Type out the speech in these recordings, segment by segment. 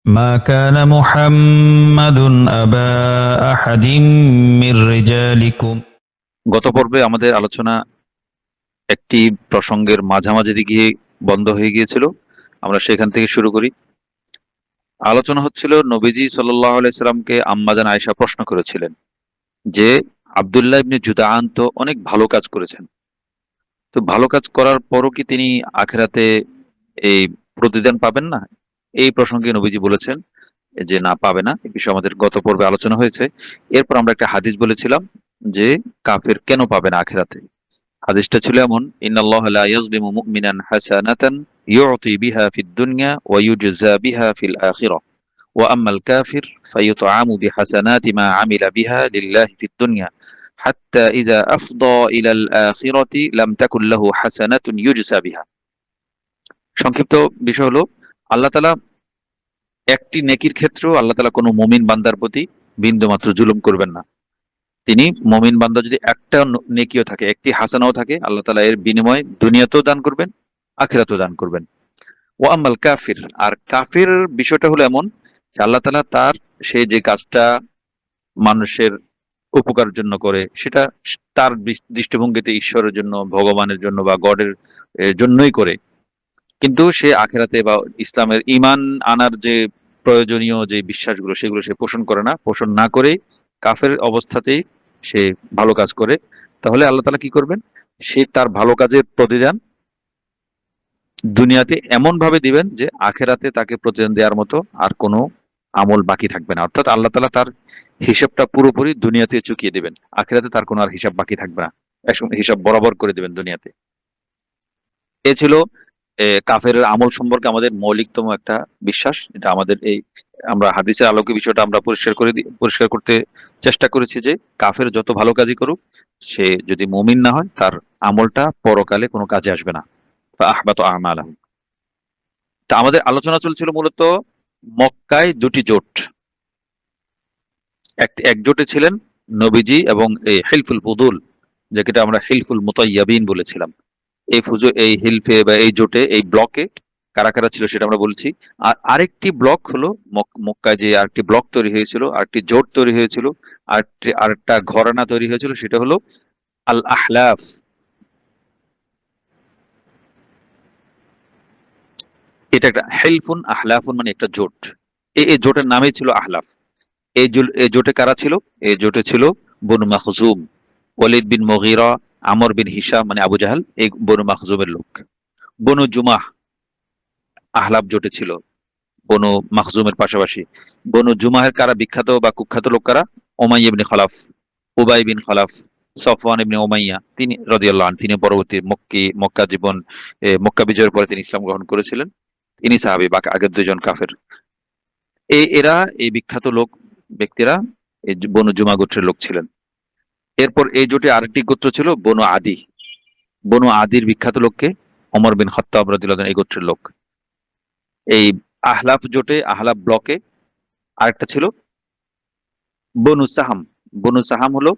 ما كان محمد أبا أحد من رجالكم। গত পর্বে আমাদের আলোচনা একটি প্রসঙ্গের মাঝামাঝি দিকে বন্ধ হয়ে গিয়েছিল। আমরা সেখান থেকে শুরু করি। আলোচনা হচ্ছিল নবীজি সাল্লাল্লাহু আলাইহি সাল্লামকে আম্মাজান আয়েশা প্রশ্ন করেছিলেন যে আব্দুল্লাহ ইবনে জুদাআন তো অনেক ভালো কাজ করেছেন, তো ভালো কাজ করার পরও কি তিনি আখিরাতে এই প্রতিদান পাবেন না? এই প্রসঙ্গে নবীজি বলেছেন যে না, পাবে না। এই বিষয়ে আমাদের গত পর্বে আলোচনা হয়েছে। এরপর আমরা একটা হাদিস বলেছিলাম যে কাফের কেন পাবে না আখিরাতে। হাদিসটা ছিল এমন: ইন্নাল্লাহা লা ইয়াজলিমু মুমিনান হাসানাতান ইউতি বিহা ফিদ দুনিয়া ওয়া ইউজজা বিহা ফিল আখিরাহ ওয়া আম্মাল কাফির ফায়ুতআমু বিহাসানাতি মা আমিলা বিহা লিল্লাহি ফিদ দুনিয়া হাত্তা ইযা আফদা ইলাল আখিরাতি লাম তাকুন লাহু হাসানাতুন ইউজজা বিহা। সংক্ষিপ্ত বিষয় হলো, আল্লাহ তাআলা একটি নেকির ক্ষেত্রেও আল্লাহ তাআলা কোনো মুমিন বান্দার প্রতি বিন্দুমাত্র জুলুম করবেন না। তিনি মুমিন বান্দা যদি একটা নেকিও থাকে, একটি হাসানাও থাকে, আল্লাহ তাআলা এর বিনিময়ে দুনিয়াতেও দান করবেন, আখিরাতেও দান করবেন। ওয়া আম্মাল কাফির, আর কাফির বিষয়টা হলো এমন যে আল্লাহ তাআলা তার সে যে কাজটা মানুষের উপকারের জন্য করে, সেটা তার দৃষ্টিভঙ্গিতে ঈশ্বরের জন্য, ভগবানের জন্য বা গডের জন্যই করে। কিন্তু সে আখিরাতে বা ইসলামের ঈমান আনার যে প্রয়োজনীয় যে বিশ্বাসগুলো, সেগুলো সে পোষণ করে না। পোষণ না করেই কাফের অবস্থাতেই সে ভালো কাজ করে। তাহলে আল্লাহ তাআলা কি করবেন? সে তার ভালো কাজের প্রতিদান দুনিয়াতে এমন ভাবে দিবেন যে আখেরাতে তাকে প্রতিদান দেওয়ার মতো আর কোনো আমল বাকি থাকবে না। অর্থাৎ আল্লাহ তাআলা তার হিসাবটা পুরোপুরি দুনিয়াতে চুকিয়ে দিবেন। আখেরাতে তার কোনো আর হিসাব বাকি থাকবে না। হিসাব বরাবর করে দিবেন দুনিয়াতে। এ ছিল কাফেরের আমল সম্পর্কে আমাদের মৌলিকতম একটা বিশ্বাস। এটা আমাদের এই আমরা হাদিসের আলোকে বিষয়টা আমরা পরিষ্কার করতে চেষ্টা করেছি যে কাফের যত ভালো কাজই করুক, সে যদি মুমিন না হয় তার আমলটা পরকালে কোনো কাজে আসবে না। ফাআহবাতা আমালাহুম। তা আমাদের আলোচনা চলছিল মূলত মক্কায় দুটি জোট। এক জোটে ছিলেন নবীজি এবং এই হিলফুল ফুদুল, যেটা আমরা হিলফুল মুতায়্যাবিন বলেছিলাম। এই হিলফে বা এই জোটে, এই ব্লকে কারা কারা ছিল সেটা আমরা বলছি। আর আরেকটি ব্লক হলো মক্কায় যে আরেকটি ব্লক তৈরি হয়েছিল, আরেকটি জোট তৈরি হয়েছিল, আরেকটা ঘরানা তৈরি হয়েছিল, সেটা হলো আল আহলাফ। এটা একটা হেলফুন আহলাফুন, মানে একটা জোট। এই জোটের নামই ছিল আহলাফ। এই জোটে কারা ছিল? এই জোটে ছিল বনু মাখজুম, ওয়ালিদ বিন মুগীরা, আমর বিন হিশাম মানে আবু জাহাল, এই বনু মাখজুমের লোক। বনু জুমাহ আহলাফ জোটে ছিল বনু মাখজুমের পাশাপাশি। বনু জুমাহের কারা বিখ্যাত বা কুখ্যাত লোক কারা? উমাইয়া ইবনে খালাফ, উবাই বিন খালাফ, সফওয়ান ইবনে উমাইয়া, তিনি রাদিয়াল্লাহু আনহু। তিনি পরবর্তী মক্কা জীবন, মক্কা বিজয়ের পরে তিনি ইসলাম গ্রহণ করেছিলেন। তিনি সাহাবী, বাকি আগের দুইজন কাফের। এরা এই বিখ্যাত ব্যক্তিরা এই বনু জুমা গোত্রের লোক ছিলেন। এরপর এই জোটে আরেকটি গোত্র ছিল বনু আদি। বনু আদির বিখ্যাত লোককে ওমর বিন খাত্তাব রাদিয়াল্লাহু আনহু, এই গোত্রের লোক। এই আহলাফ জোটে, আহলাফ ব্লকে আরেকটা ছিল বনু সাহাম। বনু সাহাম হলো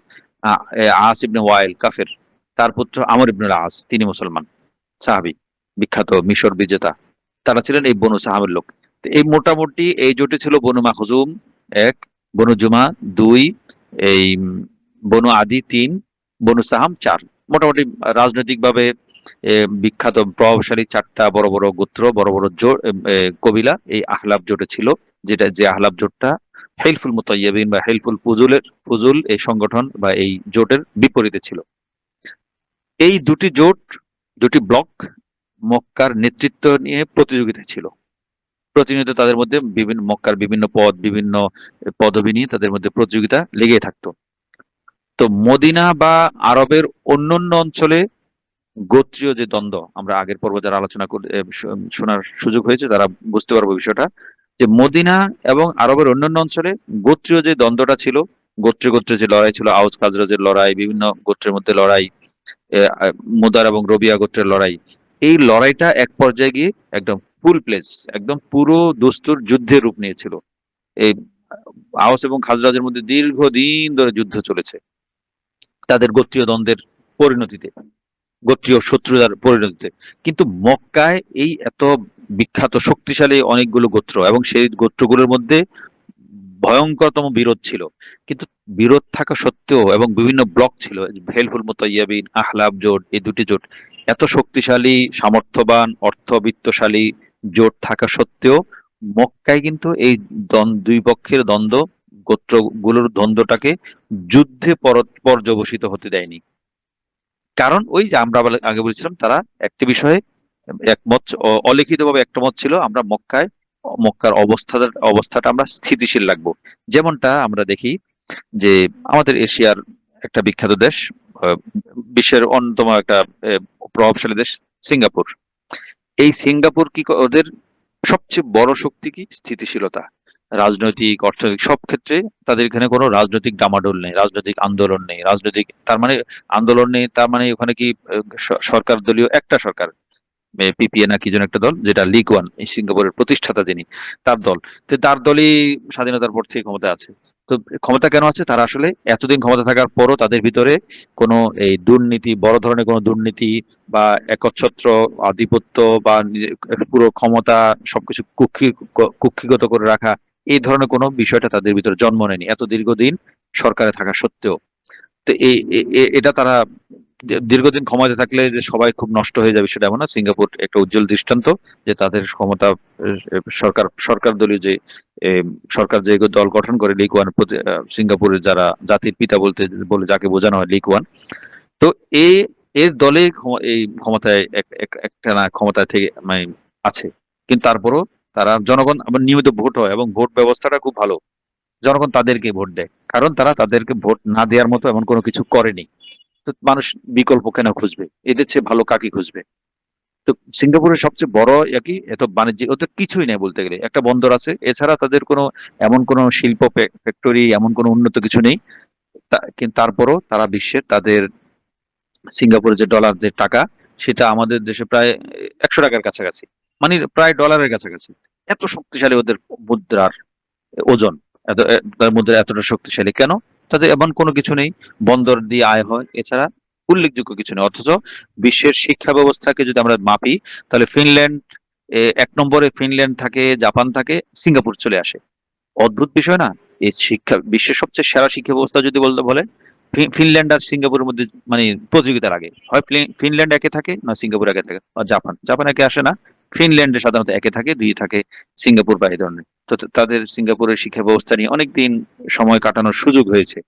আস ইবনে ওয়াইল কাফের, তার পুত্র আমর ইবনে আস, তিনি মুসলমান সাহাবী, বিখ্যাত মিশর বিজেতা। তারা ছিলেন এই বনু সাহামের লোক। তো এই মোটামুটি এই জোটে ছিল বনু মাখজুম এক, বনু জুমা দুই, এই বনু আদি তিন, বনু সাহাম চার। মোটামুটি রাজনৈতিকভাবে বিখ্যাত প্রভাবশালী চারটা বড় বড় গোত্র, বড় বড় জোট, কবিলা এই আহলাফ জোটে ছিল। যে আহলাফ জোটটা হেলফুল মুতাইয়াবিন বা হেলফুল ফুজুল এই সংগঠন বা এই জোটের বিপরীতে ছিল। এই দুটি জোট, দুটি ব্লক মক্কার নেতৃত্ব নিয়ে প্রতিযোগিতা ছিল। প্রতিনিয়ত তাদের মধ্যে মক্কার বিভিন্ন পদ, বিভিন্ন পদবি নিয়ে তাদের মধ্যে প্রতিযোগিতা লেগেই থাকতো। তো মদিনা বা আরবের অন্যান্য অঞ্চলে গোত্রীয় যে দ্বন্দ্ব, আমরা আগের পর্ব যারা আলোচনা করে শোনার সুযোগ হয়েছে তারা বুঝতে পারবো বিষয়টা, যে মদিনা এবং আরবের অন্যান্য অঞ্চলে গোত্রীয় যে দ্বন্দ্বটা ছিল, গোত্রে গোত্রে যে লড়াই ছিল, আউস খাজরাজের লড়াই, বিভিন্ন গোত্রের মধ্যে লড়াই, মুদার এবং রবিয়া গোত্রের লড়াই, এই লড়াইটা এক পর্যায়ে গিয়ে একদম ফুল প্লেস, একদম পুরো দস্তুর যুদ্ধের রূপ নিয়েছিল। এই আউস এবং খাজরাজের মধ্যে দীর্ঘদিন ধরে যুদ্ধ চলেছে তাদের গোত্রীয় দ্বন্দ্বের পরিণতিতে, গোত্রীয় শত্রুতার পরিণতিতে। কিন্তু মক্কায় এই এত বিখ্যাত শক্তিশালী অনেকগুলো গোত্র, এবং সেই গোত্রগুলোর মধ্যে ভয়ঙ্করতম বিরোধ ছিল। কিন্তু বিরোধ থাকা সত্ত্বেও, এবং বিভিন্ন ব্লক ছিল, হেলফুল মুতাইয়াবিন, আহলাব জোট, এই দুটি জোট এত শক্তিশালী, সামর্থ্যবান, অর্থবিত্তশালী জোট থাকা সত্ত্বেও মক্কায় কিন্তু এই দুই পক্ষের দ্বন্দ্ব, গোত্রগুলোর দ্বন্দ্বটাকে যুদ্ধে পর্যবসিত হতে দেয়নি। কারণ ওই যে আমরা আগে বলেছিলাম, তারা একটি বিষয়ে একমত, অলিখিতভাবে একমত ছিল, আমরা মক্কার অবস্থাটা আমরা স্থিতিশীল রাখবো। যেমনটা আমরা দেখি যে আমাদের এশিয়ার একটা বিখ্যাত দেশ, আহ, বিশ্বের অন্যতম একটা প্রভাবশালী দেশ সিঙ্গাপুর। এই সিঙ্গাপুর ওদের সবচেয়ে বড় শক্তি কি? স্থিতিশীলতা। রাজনৈতিক, অর্থনৈতিক সব ক্ষেত্রে তাদের এখানে কোনো রাজনৈতিক ডামাডোল নেই, রাজনৈতিক আন্দোলন নেই, তার মানে আন্দোলন নেই, তার মানে ওখানে কি সরকার দলীয় একটা সরকার, পিপিএ না কি যেন একটা দল, যেটা লি কুয়ান, এই সিঙ্গাপুরের প্রতিষ্ঠাতা যিনি, তার দল। তো তার দলই স্বাধীনতার পর থেকে ক্ষমতা আছে। তো ক্ষমতা কেন আছে? তারা আসলে এতদিন ক্ষমতা থাকার পরও তাদের ভিতরে কোনো এই দুর্নীতি, বড় ধরনের কোনো দুর্নীতি বা একচ্ছত্র আধিপত্য বা পুরো ক্ষমতা সবকিছু কুক্ষিগত করে রাখা, এই ধরনের কোনো বিষয়টা তাদের ভিতরে জন্ম নেয়নি এত দীর্ঘদিন সরকারে থাকা সত্ত্বেও। তো এটা তারা দীর্ঘদিন ক্ষমতায় থাকলে যে সবাই খুব নষ্ট হয়ে যাবে সেটা এমন না। সিঙ্গাপুর একটা উজ্জ্বল দৃষ্টান্ত যে তাদের ক্ষমতা, সরকার দলীয় যে সরকার যে দল গঠন করে লি কুয়ান, সিঙ্গাপুরের যারা জাতির পিতা বলে যাকে বোঝানো হয় লি কুয়ান। তো এ এর দলে এই ক্ষমতায় একটা না ক্ষমতায় থেকে মানে আছে। কিন্তু তারপরও তারা, জনগণ আবার নিয়মিত ভোট হয় এবং ভোট ব্যবস্থাটা খুব ভালো, জনগণ তাদেরকে ভোট দেয়, কারণ তারা তাদেরকে ভোট না দেওয়ার মতো এমন কোনো কিছু করেনি। তো মানুষ বিকল্প কেন খুঁজবে? এদের চেয়ে ভালো কাকে খুঁজবে? তো সিঙ্গাপুরের সবচেয়ে বড় একই এত বাণিজ্যিক, ওদের কিছুই নেই বলতে গেলে, একটা বন্দর আছে, এছাড়া তাদের কোনো এমন কোনো শিল্প ফ্যাক্টরি, এমন কোনো উন্নত কিছু নেই। কিন্তু তারপরও তারা বিশ্বের, তাদের সিঙ্গাপুরের যে ডলার, যে টাকা, সেটা আমাদের দেশে প্রায় 100 টাকার কাছাকাছি, মানে প্রায় ডলারের কাছাকাছি। এত শক্তিশালী ওদের মুদ্রার ওজন, তার মধ্যে এতটা শক্তিশালী কেন? তাদের এমন কোনো কিছু নেই, বন্দর দিয়ে আয় হয়, এছাড়া উল্লেখযোগ্য কিছু নেই। অথচ বিশ্বের শিক্ষা ব্যবস্থাকে যদি আমরা মাপি, তাহলে ফিনল্যান্ড 1 নম্বরে, ফিনল্যান্ড থাকে, জাপান থাকে, সিঙ্গাপুর চলে আসে। অদ্ভুত বিষয় না? এই বিশ্বের সবচেয়ে সেরা শিক্ষা ব্যবস্থা যদি বলতে বলে, ফিনল্যান্ড আর সিঙ্গাপুরের মধ্যে মানে প্রতিযোগিতার আগে হয় ফিনল্যান্ড একে থাকে, না সিঙ্গাপুর একে থাকে, আর জাপান একে আসে না। ফিনল্যান্ডে সাধারণত একে থাকে, দুই থাকে সিঙ্গাপুর বা এই ধরনের। তো তাদের সিঙ্গাপুরের শিক্ষা ব্যবস্থা নিয়ে অনেকদিন সময় কাটানোর সুযোগ হয়েছে।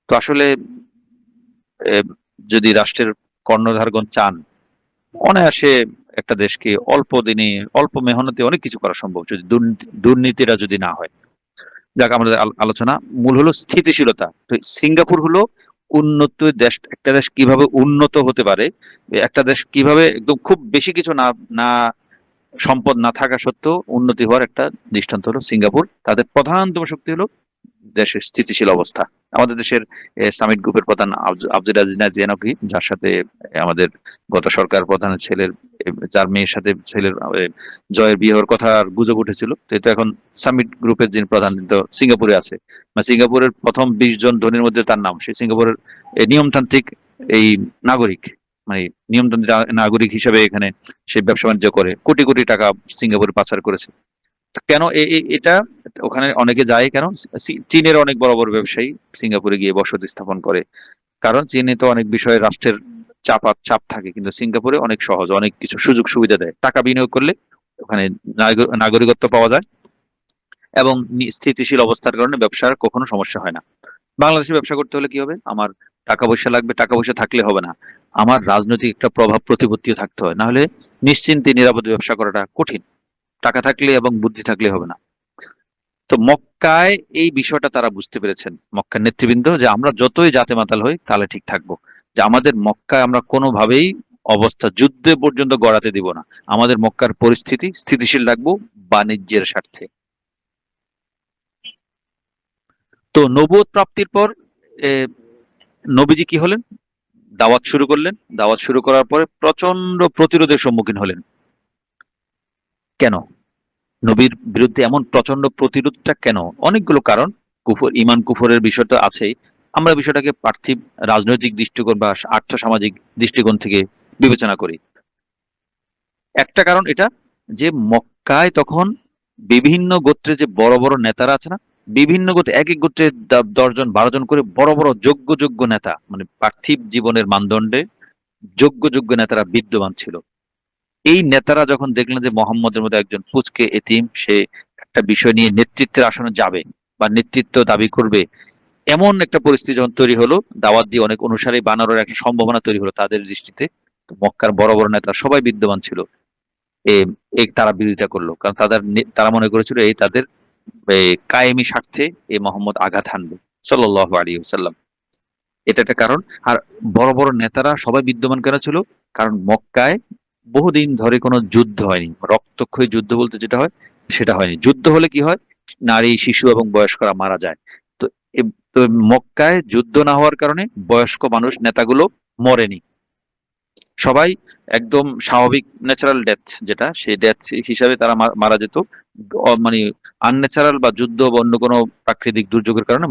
তো আসলে আহ, যদি রাষ্ট্রের কর্ণধারগণ চান, অনায়াসে একটা দেশকে অল্প দিনে, অল্প মেহনতে অনেক কিছু করা সম্ভব, যদি দুর্নীতিটা যদি না হয়। যাক, আমাদের আলোচনা মূল হলো স্থিতিশীলতা। তো সিঙ্গাপুর হলো উন্নত দেশ। একটা দেশ কিভাবে উন্নত হতে পারে, একটা দেশ কিভাবে একদম খুব বেশি কিছু না না সম্পদ না থাকা সত্ত্বেও উন্নতি হওয়ার একটা দৃষ্টান্ত হলো সিঙ্গাপুর। তাদের প্রধানতম শক্তি হলো দেশের স্থিতিশীল অবস্থা। আমাদের দেশের সামিট গ্রুপের প্রধান আব্দুল আজিজ জেনকি, যার সাথে আমাদের গত সরকার প্রধানের ছেলের, যার মেয়ের সাথে ছেলের জয়ের বিয়ে হওয়ার কথা আর গুজব উঠেছিল, তো এখন সামিট গ্রুপের যিনি প্রধান তো সিঙ্গাপুরে আছে। মানে সিঙ্গাপুরের প্রথম 20 জন ধনীর মধ্যে তার নাম। সে সিঙ্গাপুরের নিয়মতান্ত্রিক এই নাগরিক, মানে নিয়মতান্ত্রিক নাগরিক হিসেবে এখানে সে ব্যবসা বাণিজ্য করে কোটি কোটি টাকা সিঙ্গাপুরে পাচার করেছে। কেন এটা ওখানে অনেকে যায় কেন? চীনের অনেক বড় বড় ব্যবসায়ী সিঙ্গাপুরে গিয়ে বসতি স্থাপন করে, কারণ চীনে তো অনেক বিষয়ে রাষ্ট্রের চাপ থাকে, কিন্তু সিঙ্গাপুরে অনেক সহজ, অনেক কিছু সুযোগ সুবিধা দেয়, টাকা বিনিয়োগ করলে ওখানে নাগরিকত্ব পাওয়া যায়, এবং স্থিতিশীল অবস্থার কারণে ব্যবসার কখনো সমস্যা হয় না। বাংলাদেশে ব্যবসা করতে হলে কি হবে? আমার টাকা পয়সা লাগবে, টাকা পয়সা থাকলে হবে না, আমার রাজনৈতিক একটা প্রভাব প্রতিপত্তিও থাকতে হয়, নাহলে নিশ্চিন্তে নিরাপদে ব্যবসা করাটা কঠিন। টাকা থাকলে এবং বুদ্ধি থাকলে হবে না। তো মক্কায় এই বিষয়টা তারা বুঝতে পেরেছেন, মক্কার নেতৃবৃন্দ, যে আমরা যতই জাতে মাতাল হই তাহলে ঠিক থাকবো, যে আমাদের মক্কায় আমরা কোনোভাবেই অবস্থা যুদ্ধে পর্যন্ত গড়াতে দিব না, আমাদের মক্কার পরিস্থিতি স্থিতিশীল রাখবো বাণিজ্যের স্বার্থে। তো নবুয়ত প্রাপ্তির পর এ, নবীজি কি হলেন? দাওয়াত শুরু করলেন। দাওয়াত শুরু করার পরে প্রচন্ড প্রতিরোধের সম্মুখীন হলেন। কেন নবীর বিরুদ্ধে এমন প্রচন্ড প্রতিরোধটা কেন? অনেকগুলো কারণ। ইমান কুফরের বিষয় তো আছেই। আমরা বিষয়টাকে পার্থিব রাজনৈতিক দৃষ্টিকোণ বা আর্থসামাজিক দৃষ্টিকোণ থেকে বিবেচনা করি। একটা কারণ এটা, যে মক্কায় তখন বিভিন্ন গোত্রে যে বড় বড় নেতারা আছে না, বিভিন্ন গোত্রে এক এক গোত্রে 10 জন 12 জন করে বড় বড় যোগ্য যোগ্য নেতা, মানে পার্থিব জীবনের মানদণ্ডে যোগ্য যোগ্য নেতারা বিদ্যমান ছিল। এই নেতারা যখন দেখলেন যে মোহাম্মদের মধ্যে একজন পুচকে এতিম, সে একটা বিষয় নিয়ে নেতৃত্বের আসনে যাবে বা নেতৃত্ব দাবি করবে, এমন একটা পরিস্থিতি যখন তৈরি হলো, দাওয়াত দিয়ে অনেক অনুসারী বানানোর একটা সম্ভাবনা তৈরি হলো তাদের দৃষ্টিতে, তো মক্কার বড় বড় নেতা সবাই বিদ্যমান ছিল। তারা বিরোধিতা করলো, কারণ তারা মনে করেছিল এই তাদের কায়েমি স্বার্থে এই মোহাম্মদ আঘাত হানবে সাল্লাল্লাহু আলাইহি ওয়াসাল্লাম। এটা একটা কারণ। আর বড় বড় নেতারা সবাই বিদ্যমান কেন ছিল? কারণ মক্কায় বহুদিন ধরে কোনো যুদ্ধ হয়নি, রক্তক্ষয়ী যুদ্ধ বলতে যেটা হয় সেটা হয়নি। যুদ্ধ হলে কি হয়, নারী, শিশু এবং বয়স্করা মারা যায়। তো তো মক্কায় যুদ্ধ না হওয়ার কারণে বয়স্ক মানুষ নেতাগুলো মরেনি, সবাই একদম স্বাভাবিক ন্যাচারাল ডেথ, যেটা সেই ডেথ হিসাবে তারা মারা যেত। মানে আনন্যাচারাল বা যুদ্ধ বা অন্য কোনো প্রাকৃতিক দুর্যোগের কারণে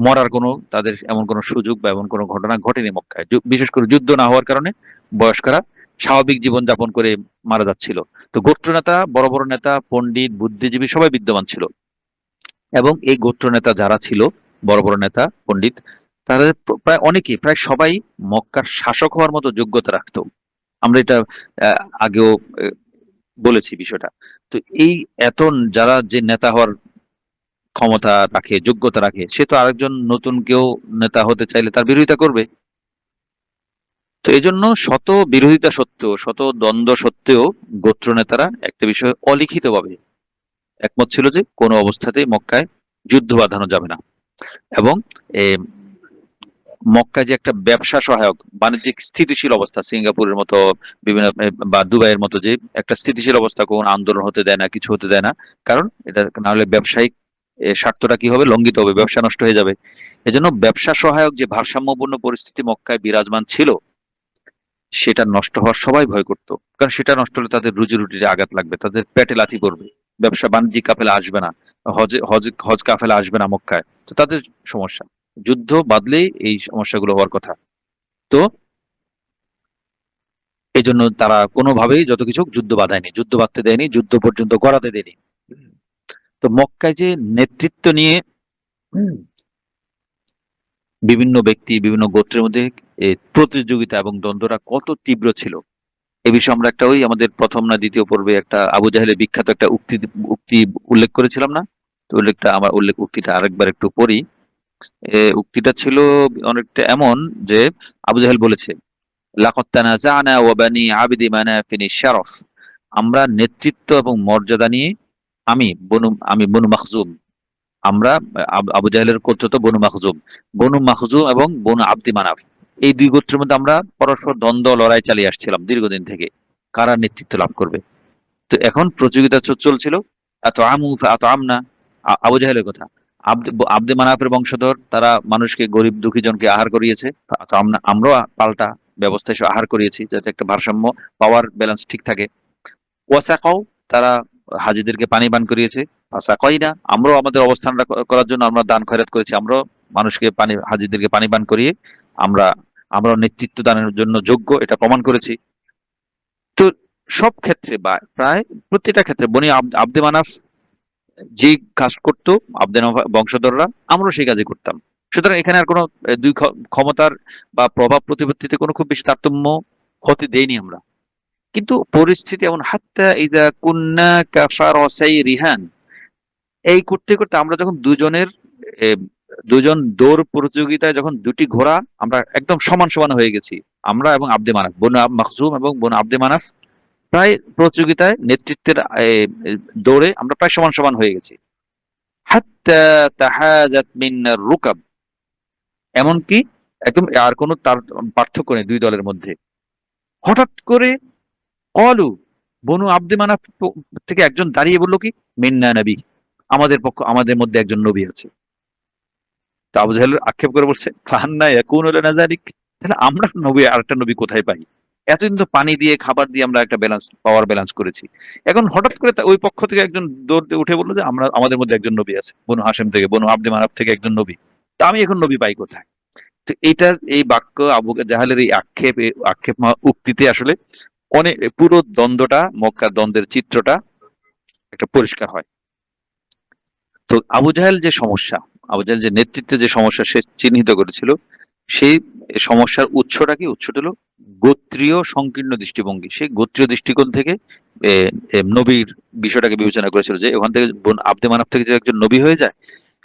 মরার কোনো তাদের এমন কোনো সুযোগ বা এমন কোনো ঘটনা ঘটেনি মক্কায়। বিশেষ করে যুদ্ধ না হওয়ার কারণে বয়স্করা স্বাভাবিক জীবন যাপন করে মারা যাচ্ছিল। তো গোত্র নেতা, বড় বড় নেতা, পণ্ডিত, বুদ্ধিজীবী সবাই বিদ্যমান ছিল। এবং এই গোত্র নেতা যারা ছিল, বড় বড় নেতা, পণ্ডিত, তারা প্রায় অনেকেই, প্রায় সবাই মক্কার শাসক হওয়ার মতো যোগ্যতা রাখতো। আমরা এটা আগেও বলেছি বিষয়টা। তো এই এত যারা যে নেতা হওয়ার ক্ষমতা রাখে, যোগ্যতা রাখে, সে তো আরেকজন নতুন কেউ নেতা হতে চাইলে তার বিরোধিতা করবে। তো এই জন্য শত বিরোধিতা সত্ত্বেও, শত দ্বন্দ্ব সত্ত্বেও গোত্র নেতারা একটা বিষয়ে অলিখিতভাবে একমত ছিল যে কোনো অবস্থাতেই মক্কায় যুদ্ধ বাঁধানো যাবে না। এবং এ, মক্কা যে একটা ব্যবসা সহায়ক বাণিজ্যিক স্থিতিশীল অবস্থা, সিঙ্গাপুরের মতো বিভিন্ন বা দুবাইয়ের মতো যে একটা স্থিতিশীল অবস্থা, কোন আন্দোলন হতে দেয় না, কিছু হতে দেয় না। কারণ এটা না হলে ব্যবসায়িক স্বার্থটা কি হবে, লঙ্ঘিত হবে, ব্যবসা নষ্ট হয়ে যাবে। এজন্য ব্যবসা সহায়ক যে ভারসাম্যপূর্ণ পরিস্থিতি মক্কায় বিরাজমান ছিল, সেটা নষ্ট হওয়ার সবাই ভয় করতো। কারণ সেটা নষ্ট হলে তাদের রুজি রুটিতে আঘাত লাগবে, তাদের পেটে লাথি পড়বে, ব্যবসা বাণিজ্যিক কাফেলা আসবে না, হজ হজ হজ কাফেলা আসবে না মক্কায়। তো তাদের সমস্যা, যুদ্ধ বাদলেই এই সমস্যাগুলো হওয়ার কথা। তো এই জন্য তারা কোনোভাবেই যত কিছু যুদ্ধ বাধায়নি, যুদ্ধ বাঁধতে দেয়নি, যুদ্ধ পর্যন্ত গড়াতে দেয়নি। তো মক্কায় যে নেতৃত্ব নিয়ে বিভিন্ন ব্যক্তি, বিভিন্ন গোত্রের মধ্যে প্রতিযোগিতা এবং দ্বন্দ্বটা কত তীব্র ছিল, এ বিষয়ে আমরা একটা ওই আমাদের প্রথম না দ্বিতীয় পর্বে একটা আবু জাহেলের বিখ্যাত একটা উক্তি উল্লেখ করেছিলাম না? তো উক্তিটা আরেকবার একটু পড়ি। উক্তিটা ছিল অনেকটা এমন যে আবু জাহেল বলেছে, লাকাদ তানাজা'না ওয়া বানি আবদি মানাফিন শারফ, আমরা নেতৃত্ব এবং মর্যাদা নিয়ে, আমি বনু মাখজুম, আমরা আবু জাহেলের গোত্র তো বনু মাখজুম এবং বনু আব্দি মানাফ, এই দুই গোত্রের মধ্যে আমরা পরস্পর দ্বন্দ্ব লড়াই চালিয়ে আসছিলাম দীর্ঘদিন থেকে, কারা নেতৃত্ব লাভ করবে। তো এখন প্রতিযোগিতা চলছিল। এত আমনা, আবু জাহেলের কথা, আব্দে মানাফের বংশধর, তারা মানুষকে, গরিব দুঃখী জনকে আহার করিয়েছে। তো আমরাও পাল্টা ব্যবস্থা হিসেবে আহার করিয়েছি, যাতে একটা ভারসাম্য, পাওয়ার ব্যালেন্স ঠিক থাকে। ওয়াসাকাও, তারা হাজিদেরকে পানি পান করিয়েছে। ফাসাকাইনা, আমরাও আমাদের অবস্থান করার জন্য আমরা দান খয়রাত করেছি, আমরাও মানুষকে হাজিদেরকে পানি পান করিয়ে আমরা আমরাও নেতৃত্ব দানের জন্য যোগ্য, এটা প্রমাণ করেছি। তো সব ক্ষেত্রে বা প্রায় প্রত্যেকটা ক্ষেত্রে আব্দে মানাফ যে কাজ করতো, আব্দে মানাফ বংশধররা, আমরাও সেই কাজই করতাম। সুতরাং এখানে আর কোনো দুই ক্ষমতার বা প্রভাব প্রতিপত্তিতে কোনো খুব বেশি তারতম্য হতে দেইনি আমরা। কিন্তু পরিস্থিতি এমন, হাত্তা ইযা কুন্না কাফারাসাই রিহান, এই করতে করতে আমরা যখন এ, দুজন দৌড় প্রতিযোগিতায়, যখন দুটি ঘোড়া আমরা একদম সমান সমান হয়ে গেছি, আমরা এবং আব্দে মানাফ, বনু মাখজুম এবং বনু আব্দে মানাফ, প্রায় প্রতিযোগিতায় নেতৃত্বের দৌড়ে আমরা প্রায় সমান সমান হয়ে গেছি। হাত্তা তাহাজাত মিন্নার রুকাব, এমনকি একদম আর কোনো তার পার্থক্য নেই দুই দলের মধ্যে। হঠাৎ করে কলু, বনু আব্দে মানাফ থেকে একজন দাঁড়িয়ে বলল কি, মিন্না নবী, আমাদের মধ্যে একজন নবী আছে। তো আবু জাহেল আক্ষেপ করে বলছে, ফাহান্না ইয়াকুনু লানা যালিক, তাহলে আমরা নবী, আরেকটা নবী কোথায় পাই? এতদিন তো পানি দিয়ে, খাবার দিয়ে আমরা একটা পাওয়ার ব্যালেন্স করেছি। এখন হঠাৎ করে ওই পক্ষ থেকে একজন দৌড় দিয়ে উঠে বললো যে আমাদের মধ্যে একজন নবী আছে, বনু হাশেম থেকে, বনু আব্দে মানাফ থেকে একজন নবী। তা আমি এখন নবী পাই কোথায়? তো এই বাক্য, আবু জাহেলের এই আক্ষেপ উক্তিতে আসলে অনেক পুরো দ্বন্দ্বটা, মক্কার দ্বন্দ্বের চিত্রটা একটা পরিষ্কার হয়। তো আবু জাহেল যে সমস্যা, আবু জাহেল যে নেতৃত্বে যে সমস্যা সে চিহ্নিত করেছিল, সেই সমস্যার উৎসটা কি? উৎসটা হলো গোত্রীয় সংকীর্ণ দৃষ্টিভঙ্গি। সেই গোত্রীয় দৃষ্টিকোণ থেকে নবীর বিষয়টাকে বিবেচনা করেছিল যে ওখান থেকে আব্দে মানাফ থেকে যে একজন নবী হয়ে যায়,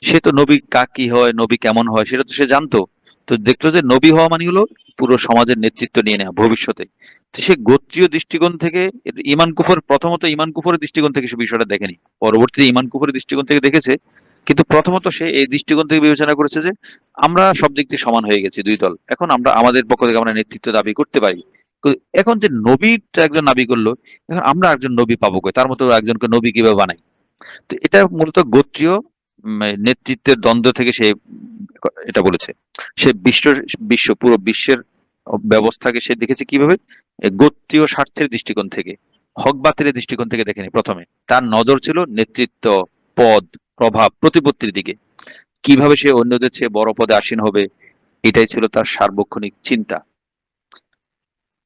সে তো নবী কি হয়, নবী কেমন হয় সেটা তো সে জানতো। তো দেখলো যে নবী হওয়া মানে হলো পুরো সমাজের নেতৃত্ব নিয়ে নেওয়া ভবিষ্যতে। তো সে গোত্রীয় দৃষ্টিকোণ থেকে ইমান কুফর, প্রথমত ইমান কুফরের দৃষ্টিকোণ থেকে সে বিষয়টা দেখেনি, পরবর্তীতে ইমান কুফরের দৃষ্টিকোণ থেকে দেখেছে। কিন্তু প্রথমত সে এই দৃষ্টিকোণ থেকে বিবেচনা করেছে যে আমরা সব দিক দিয়ে সমান হয়ে গেছি, দুই দল, এখন আমরা আমাদের পক্ষ থেকে আমরা নেতৃত্ব দাবি করতে পারি। এখন যে নবীর একজন দাবি করলো, এখন আমরা একজন নবী পাবো কই, তার মতো একজনকে নবী কিভাবে বানাই? তো এটা মূলত গোত্রীয় নেতৃত্বের দ্বন্দ্ব থেকে সে এটা বলেছে। সে পুরো বিশ্বের ব্যবস্থাকে সে দেখেছে কিভাবে? গোত্রীয় স্বার্থের দৃষ্টিকোণ থেকে, হক বাতিলের দৃষ্টিকোণ থেকে দেখেনি প্রথমে। তার নজর ছিল নেতৃত্ব, পদ, প্রভাব, প্রতিপত্তির দিকে। কিভাবে সে অন্যদের চেয়ে বড় পদে আসীন হবে, এটাই ছিল তার সার্বক্ষণিক চিন্তা।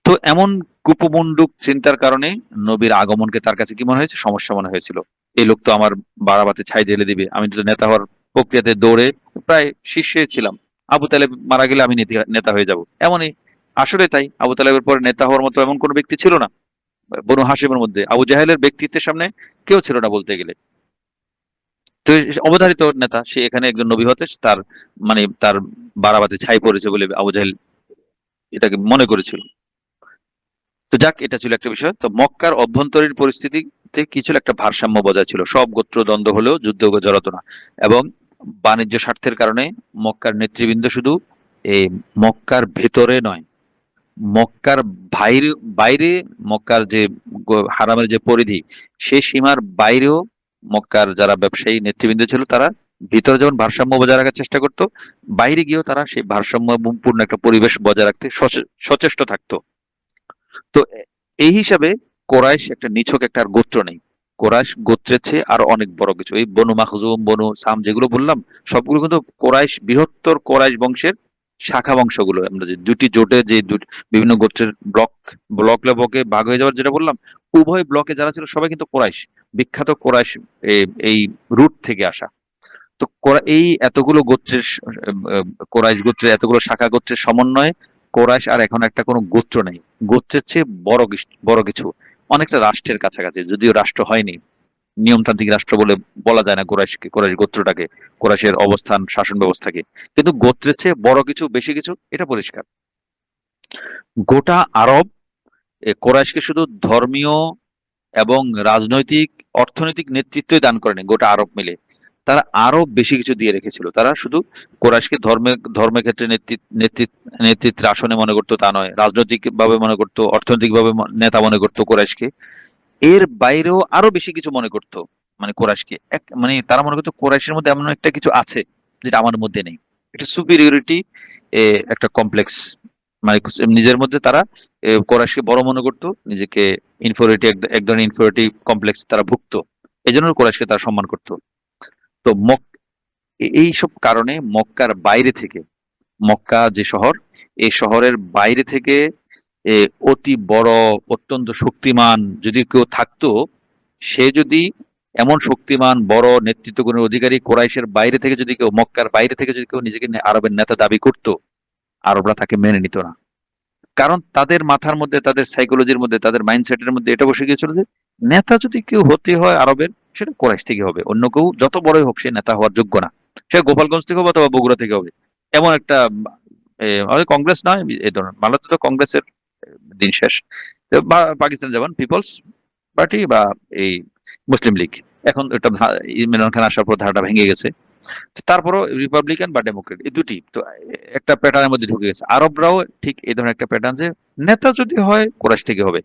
তো এমন কুপমণ্ডুক চিন্তার কারণে নবীর আগমনকে তার কাছে কি মনে হয়েছে? সমস্যা মনে হয়েছিল। এই লোক তো আমার বাড়াবাতে ছাই ঢেলে দিবে, আমি তো নেতা হওয়ার প্রক্রিয়াতে দৌড়ে প্রায় শীর্ষে ছিলাম, আবু তালেব মারা গেলে আমি নেতা হয়ে যাব এমনই। আসলে তাই, আবু তালেবের পরে নেতা হওয়ার মতো এমন কোনো ব্যক্তি ছিল না বনু হাশিমের মধ্যে। আবু জাহেলের ব্যক্তিত্বের সামনে কেউ ছিল না বলতে গেলে। তো অবধারিত নেতা, সে এখানে একজন নবী হতে তার মানে তার বাড়াবাতে ছাই পড়েছে বলে আবু জাহেল এটাকে মনে করেছিল। তো যাক, এটা ছিল একটা বিষয়। তো মক্কার অভ্যন্তরীণ পরিস্থিতিতে কি ছিল? একটা ভারসাম্য বজায় ছিল, সব গোত্র দ্বন্দ্ব হলেও যুদ্ধ জড়াতো না। এবং বাণিজ্য স্বার্থের কারণে মক্কার নেতৃবৃন্দ শুধু এই মক্কার ভেতরে নয়, মক্কার বাইরে বাইরে, মক্কার যে হারামের যে পরিধি, সেই সীমার বাইরেও মক্কার যারা ব্যবসায়ী নেতৃবৃন্দ ছিল তারা ভিতরে যেমন ভারসাম্য বজায় রাখার চেষ্টা করতো, বাইরে গিয়েও তারা সেই ভারসাম্যপূর্ণ একটা পরিবেশ বজায় রাখতে সচেষ্ট থাকতো। তো এই হিসাবে কোরাইশ একটা নিছক একটা আর গোত্র নেই। কোরাইশ গোত্রের চেয়ে আরো অনেক বড় কিছু। এই বনু মাখজুম, বনু সাম যেগুলো বললাম, সবগুলো কিন্তু কোরাইশ, বৃহত্তর কোরাইশ বংশের শাখা বংশগুলো। আমরা যে দুটি জোটে যে বিভিন্ন গোত্রের ব্লকে ভাগ হয়ে যাওয়ার যেটা বললাম, উভয় ব্লকে যারা ছিল সবাই কিন্তু কোরাইশ, বিখ্যাত কোরাইশ, এই রুট থেকে আসা। তো এই এতগুলো গোত্রের কোরাইশ গোত্রের এতগুলো শাখা গোত্রের সমন্বয়ে কোরাইশ আর এখন একটা কোনো গোত্র নেই, গোত্রের চেয়ে বড় কিছু, অনেকটা রাষ্ট্রের কাছাকাছি, যদিও রাষ্ট্র হয়নি, নিয়মতান্ত্রিক রাষ্ট্র বলে বলা যায় না কোরাইশ গোত্রটাকে, কোরাইশের অবস্থান শাসন ব্যবস্থাকে। কিন্তু গোত্রের চেয়ে বড় কিছু, বেশি কিছু, এটা পরিষ্কার। গোটা আরব কোরাইশকে শুধু ধর্মীয় এবং রাজনৈতিক, অর্থনৈতিক নেতৃত্বই দান করেনি, গোটা আরব মিলে তারা আরো বেশি কিছু দিয়ে রেখেছিল। তারা শুধু কোরাইশকে ধর্মের ক্ষেত্রে নেতৃত্বের আসনে মনে করতো তা নয়, রাজনৈতিক ভাবে মনে করতো, অর্থনৈতিক ভাবে নেতা মনে করতো কোরাইশকে। এর বাইরেও আরো বেশি কিছু মনে করতো, মানে কোরাইশকে মানে তারা মনে করতো কোরাইশের মধ্যে এমন একটা কিছু আছে যেটা আমার মধ্যে নেই, একটা সুপিরিয়রিটি, একটা কমপ্লেক্স, মানে নিজের মধ্যে তারা কোরাইশকে বড় মনে করতো, নিজেকে ইনফিরিয়রিটি, এক ধরনের ইনফিরিয়রিটি কমপ্লেক্স তারা ভুগত। এই জন্য কোরাইশকে তারা সম্মান করতো। তো এই সব কারণে মক্কার বাইরে থেকে, মক্কা যে শহর, এই শহরের বাইরে থেকে এ, অতি বড়, অত্যন্ত শক্তিমান যদি কেউ থাকতো, সে যদি এমন শক্তিমান বড় নেতৃত্ব গুণের অধিকারী কোরাইশের বাইরে থেকে যদি কেউ, মক্কার বাইরে থেকে যদি কেউ নিজেকে আরবের নেতা দাবি করতো, আরবরা তাকে মেনে নিত না। কারণ তাদের মাথার মধ্যে, তাদের সাইকোলজির মধ্যে, তাদের মাইন্ডসেটের মধ্যে এটা বসে গিয়েছিল যে নেতা যদি কেউ হতে হয় আরবের, সেটা কোরাইশ থেকে হবে, অন্য কেউ যত বড়ই হোক সে নেতা হওয়ার যোগ্য না। সে গোপালগঞ্জ থেকে হবে অথবা বগুড়া থেকে হবে, এমন একটা আমাদের কংগ্রেস নয়, এই ধরনের ভারতে তো কংগ্রেসের দিন শেষ। তো পাকিস্তান যেমন পিপলস পার্টি বা এই মুসলিম লীগ, এখন এটা ইমরান খান আসার পর ধারাটা ভেঙে গেছে। তারপরও রিপাবলিকান বা ডেমোক্রেট, এই দুটি তো একটা প্যাটার্নের মধ্যে ঢুকে গেছে। আরবরাও ঠিক এই ধরনের একটা প্যাটার্ন, যে নেতা যদি হয় কোরাইশ থেকে হবে,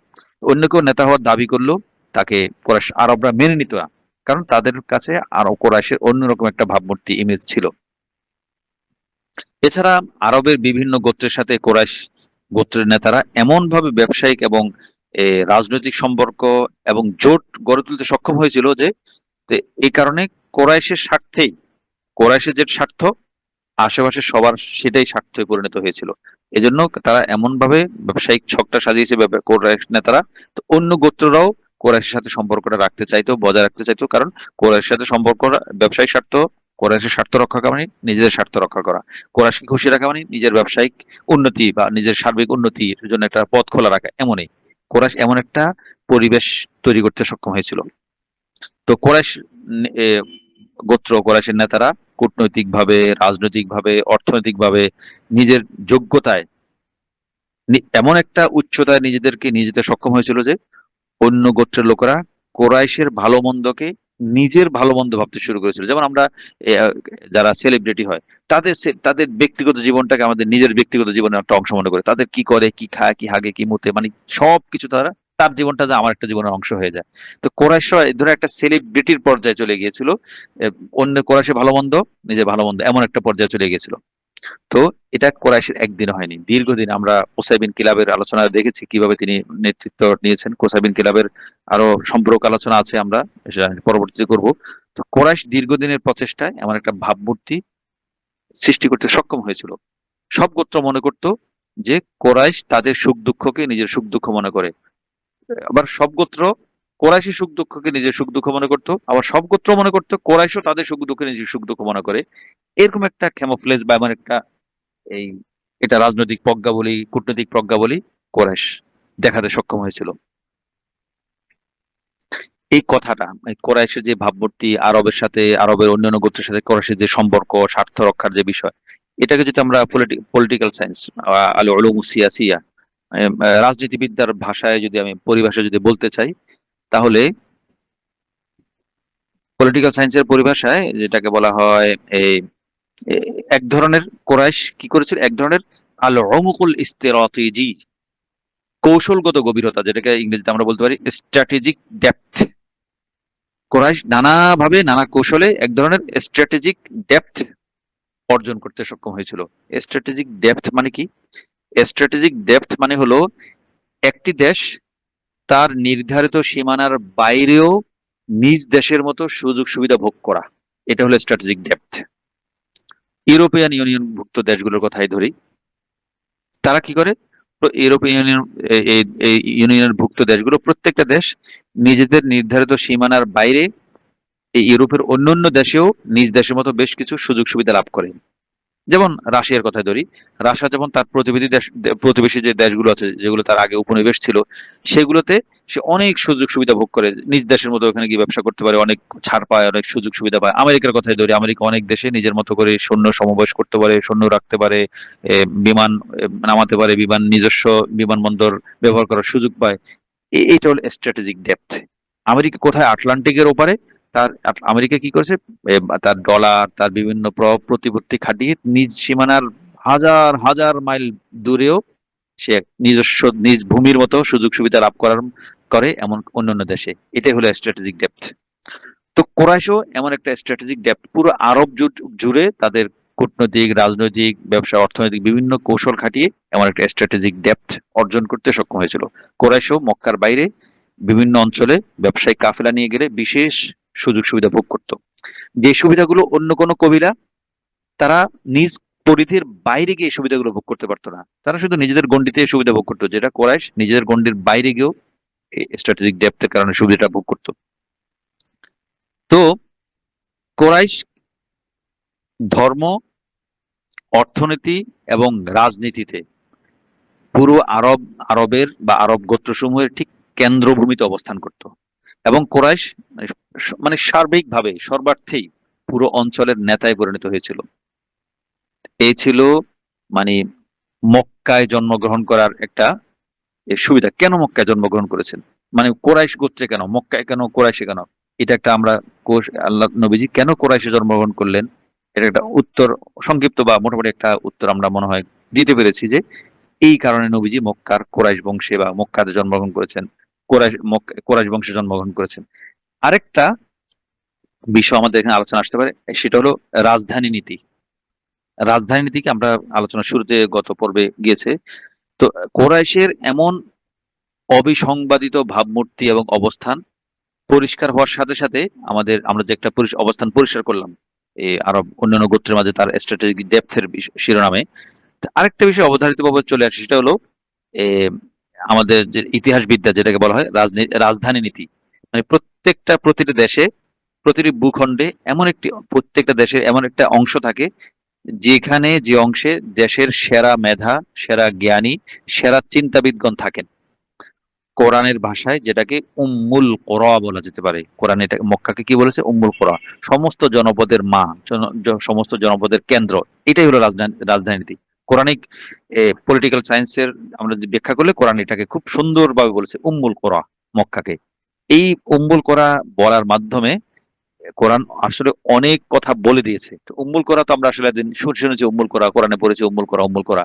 অন্য কেউ নেতা হওয়ার দাবি করলো তাকে কোরাইশ আরবরা মেনে নিত না, কারণ তাদের কাছে আরো কোরাইশের অন্যরকম একটা ভাবমূর্তি, ইমেজ ছিল। এছাড়া আরবের বিভিন্ন গোত্রের সাথে কোরাইশ গোত্রের নেতারা এমন ভাবে ব্যবসায়িক এবং রাজনৈতিক সম্পর্ক এবং জোট গড়ে তুলতে সক্ষম হয়েছিল যে, এই কারণে কোরাইশের স্বার্থেই, কোরাইশের যে স্বার্থ, আশেপাশে সবার সেটাই স্বার্থে পরিণত হয়েছিল। এজন্য তারা এমন ভাবে ব্যবসায়িক ছকটা সাজিয়েছে কোরাইশ নেতারা, তো অন্য গোত্ররাও কোরাইশের সাথে সম্পর্কটা রাখতে চাইতো, বজায় রাখতে চাইতো, কারণ কোরাইশের সাথে সম্পর্ক ব্যবসায়িক স্বার্থ, কোরাইশের স্বার্থ রক্ষা করা মানে নিজেদের স্বার্থ রক্ষা করা, কোরাইশকে খুশি রাখা মানে নিজের ব্যবসায়িক উন্নতি বা নিজের সার্বিক উন্নতির জন্য একটা পথ খোলা রাখা। এমনই কোরাইশ এমন একটা পরিবেশ তৈরি করতে সক্ষম হয়েছিল। তো কোরাইশ গোত্র, কোরাইশের নেতারা কূটনৈতিকভাবে, রাজনৈতিকভাবে, অর্থনৈতিকভাবে নিজের যোগ্যতায় এমন একটা উচ্চতায় নিজেদেরকে নিয়ে যেতে সক্ষম হয়েছিল যে অন্য গোত্রের লোকেরা কোরাইশের ভালো মন্দকে নিজের ভালো মন্দ ভাবতে শুরু করেছিল। যেমন আমরা যারা সেলিব্রিটি হয়, তাদের ব্যক্তিগত জীবনটাকে আমাদের নিজের ব্যক্তিগত জীবনের একটা অংশ মনে করে, তাদের কি করে, কি খায়, কি হাগে, কি মুতে, মানে সবকিছু তার জীবনটা যে আমার একটা জীবনের অংশ হয়ে যায়। তো কোরাইশরা এই ধরে একটা সেলিব্রিটির পর্যায়ে চলে গিয়েছিল, অন্য কোরাইশের ভালো মন্দ, নিজের ভালো মন্দ, এমন একটা পর্যায়ে চলে গিয়েছিল। তো এটা কোরাইশের একদিন হয়নি, দীর্ঘদিন। আমরা কোসাই বিন কিলাবের আলোচনা দেখেছি কিভাবে তিনি নেতৃত্ব নিয়েছেন। কোসাই বিন কিলাবের আরো সম্পূরক আলোচনা আছে, আমরা সেটা পরবর্তীতে করব। তো কোরাইশ দীর্ঘদিনের প্রচেষ্টায় এমন একটা ভাবমূর্তি সৃষ্টি করতে সক্ষম হয়েছিল। সব গোত্র মনে করত যে কোরাইশ তাদের সুখ দুঃখকে নিজের সুখ দুঃখ মনে করে। আবার সব গোত্র কোরাইশি সুখ দুঃখকে নিজের সুখ দুঃখ মনে করতো, আবার সব গোত্র মনে করতো কোরাইশও তাদের সুখ দুঃখকে নিজের সুখ দুঃখ মনে করে। এরকম একটা ক্যামোফ্লেজ বা এমন একটা এই এটা রাজনৈতিক প্রজ্ঞা বলি, কূটনৈতিক প্রজ্ঞা বলি, কোরাইশ দেখাতে সক্ষম হয়েছিল। এই কথাটা, এই কোরাইশের যে ভাবমূর্তি, আরবের সাথে, আরবের অন্যান্য গোত্রের সাথে কোরাইশের যে সম্পর্ক, স্বার্থ রক্ষার যে বিষয়, এটাকে যদি আমরা পলিটিক্যাল সায়েন্স, আল উলুম সিয়াসিয়া, রাজনীতিবিদ্যার ভাষায় যদি আমি পরিভাষায় যদি বলতে চাই, তাহলে পলিটিক্যাল সায়েন্সের পরিভাষায় যেটাকে বলা হয় এই এক ধরনের কোরাইশ কি করেছিল, এক ধরনের আল উমুকুল ইস্তিরাতিজি, কৌশলগত গভীরতা, যেটাকে ইংরেজিতে আমরা বলতে পারি স্ট্র্যাটেজিক ডেপথ। কোরাইশ নানাভাবে, নানা কৌশলে এক ধরনের স্ট্র্যাটেজিক ডেপথ অর্জন করতে সক্ষম হয়েছিল। স্ট্র্যাটেজিক ডেপথ মানে কি? স্ট্র্যাটেজিক ডেপথ মানে হলো একটি দেশ তার নির্ধারিত সীমানার বাইরেও নিজ দেশের মতো সুযোগ সুবিধা ভোগ করা, এটা হলো স্ট্র্যাটেজিক ডেপথ। ইউরোপিয়ান ইউনিয়নভুক্ত দেশগুলোর কথাই ধরি, তারা কি করে? ইউরোপিয়ান ইউনিয়নের ভুক্ত দেশগুলো, প্রত্যেকটা দেশ নিজেদের নির্ধারিত সীমানার বাইরে এই ইউরোপের অন্যান্য দেশেও নিজ দেশের মতো বেশ কিছু সুযোগ সুবিধা লাভ করে। যেমন রাশিয়ার কথা ধরি, রাশিয়া যেমন তার প্রতিবেশী যে দেশগুলো আছে, যেগুলো তার আগে উপনিবেশ ছিল, সেগুলোতে সে অনেক সুযোগ সুবিধা ভোগ করে, নিজ দেশের মতো ওখানে গিয়ে ব্যবসা করতে পারে, অনেক ছাড় পায়, অনেক সুযোগ সুবিধা পায়। আমেরিকার কথাই ধরি, আমেরিকা অনেক দেশে নিজের মতো করে সৈন্য সমাবেশ করতে পারে, সৈন্য রাখতে পারে, বিমান নামাতে পারে, নিজস্ব বিমানবন্দর ব্যবহার করার সুযোগ পায়। এইটা হলো স্ট্র্যাটেজিক ডেপথ। আমেরিকা কোথায়? আটলান্টিকের ওপারে। আমেরিকা কি করেছে? তার ডলার, তার বিভিন্ন প্রতিপত্তি খাটিয়ে নিজ সীমানার হাজার হাজার মাইল দূরেও সে নিজস্ব নিজ ভূমির মতো সুযোগ সুবিধা লাভ করে এমন অন্যান্য দেশে। এটাই হলো স্ট্র্যাটেজিক ডেপথ। তো কোরাইশও এমন একটা স্ট্র্যাটেজিক ডেপথ, পুরো আরব জুট জুড়ে তাদের কূটনৈতিক, রাজনৈতিক, ব্যবসা, অর্থনৈতিক বিভিন্ন কৌশল খাটিয়ে এমন একটা স্ট্র্যাটেজিক ডেপথ অর্জন করতে সক্ষম হয়েছিল। কোরাইশও মক্কার বাইরে বিভিন্ন অঞ্চলে ব্যবসায়িক কাফেলা নিয়ে গেলে বিশেষ সুযোগ সুবিধা ভোগ করত, যে সুবিধাগুলো অন্য কোনো কবিলা তারা নিজ পরিধির বাইরে গিয়ে সুবিধাগুলো ভোগ করতে পারতো না। তারা শুধু নিজেদের গণ্ডিতে সুবিধা ভোগ করতো, যেটা কোরাইশ নিজেদের গণ্ডির বাইরে গিয়েও স্ট্র্যাটেজিক ডেপথের কারণে সুবিধাটা ভোগ করতো। তো কোরাইশ ধর্ম, অর্থনীতি এবং রাজনীতিতে পুরো আরবের বা আরব গোত্রসমূহের ঠিক কেন্দ্রভূমিতে অবস্থান করত। এবং কোরাইশ মানে সার্বিকভাবে, সর্বার্থেই পুরো অঞ্চলের নেতায় পরিণত হয়েছিল। এই ছিল মানে মক্কায় জন্মগ্রহণ করার একটা সুবিধা। কেন মক্কায় জন্মগ্রহণ করেছেন, মানে কোরাইশ গোত্রে কেন, মক্কায় কেন, কোরাইশে কেন? এটা একটা আমরা আল্লাহ নবীজি কেন কোরাইশে জন্মগ্রহণ করলেন, এটা একটা উত্তর, সংক্ষিপ্ত বা মোটামুটি একটা উত্তর আমরা মনে হয় দিতে পেরেছি, যে এই কারণে নবীজি মক্কার কোরাইশ বংশে বা মক্কাতে জন্মগ্রহণ করেছেন, কোরাইশ বংশে জন্মগ্রহণ করেছেন। আরেকটা বিষয় আমাদের এখানে আলোচনা আসতে পারে, সেটা হলো রাজধানী নীতি। রাজধানী নীতিকে আমরা আলোচনার শুরুতে গত পর্বে গিয়েছে। তো কোরাইশের এমন অবিসংবাদিত ভাবমূর্তি এবং অবস্থান পরিষ্কার হওয়ার সাথে সাথে আমরা যে একটা অবস্থান পরিষ্কার করলাম এই আরব অন্যান্য গোত্রের মাঝে তার স্ট্র্যাটেজিক ডেপথের শিরোনামে, আরেকটা বিষয় অবধারিতভাবে চলে আসে, সেটা হলো আমাদের যে ইতিহাসবিদ্যা যেটাকে বলা হয় রাজধানী নীতি, মানে প্রতিটা দেশে, প্রতিটি ভূখণ্ডে প্রত্যেকটা দেশের এমন একটা অংশ থাকে যেখানে যে অংশে দেশের সেরা মেধা, সেরা জ্ঞানী, সেরা চিন্তাবিদগণ থাকেন। কোরআনের ভাষায় যেটাকে উম্মুল কোরা বলা যেতে পারে। কোরআন এটা মক্কাকে কি বলেছে? উম্মুল কোরা, সমস্ত জনপদের মা, সমস্ত জনপদের কেন্দ্র। এটাই হলো রাজধানী নীতি। কোরআনিক পলিটিক্যাল সায়েন্সের আমরা যদি ব্যাখ্যা করলে কোরআন এটাকে খুব সুন্দরভাবে বলেছে উম্মুল কোরা, মক্কাকে। এই উম্মুল কোরা বলার মাধ্যমে কোরআন আসলে অনেক কথা বলে দিয়েছে। তো উম্মুল কোরা তো আমরা আসলে একদিন শুনেছি, উম্মুল কোরা কোরআনে পড়েছি, উম্মুল কোরা উম্মুল কোরা।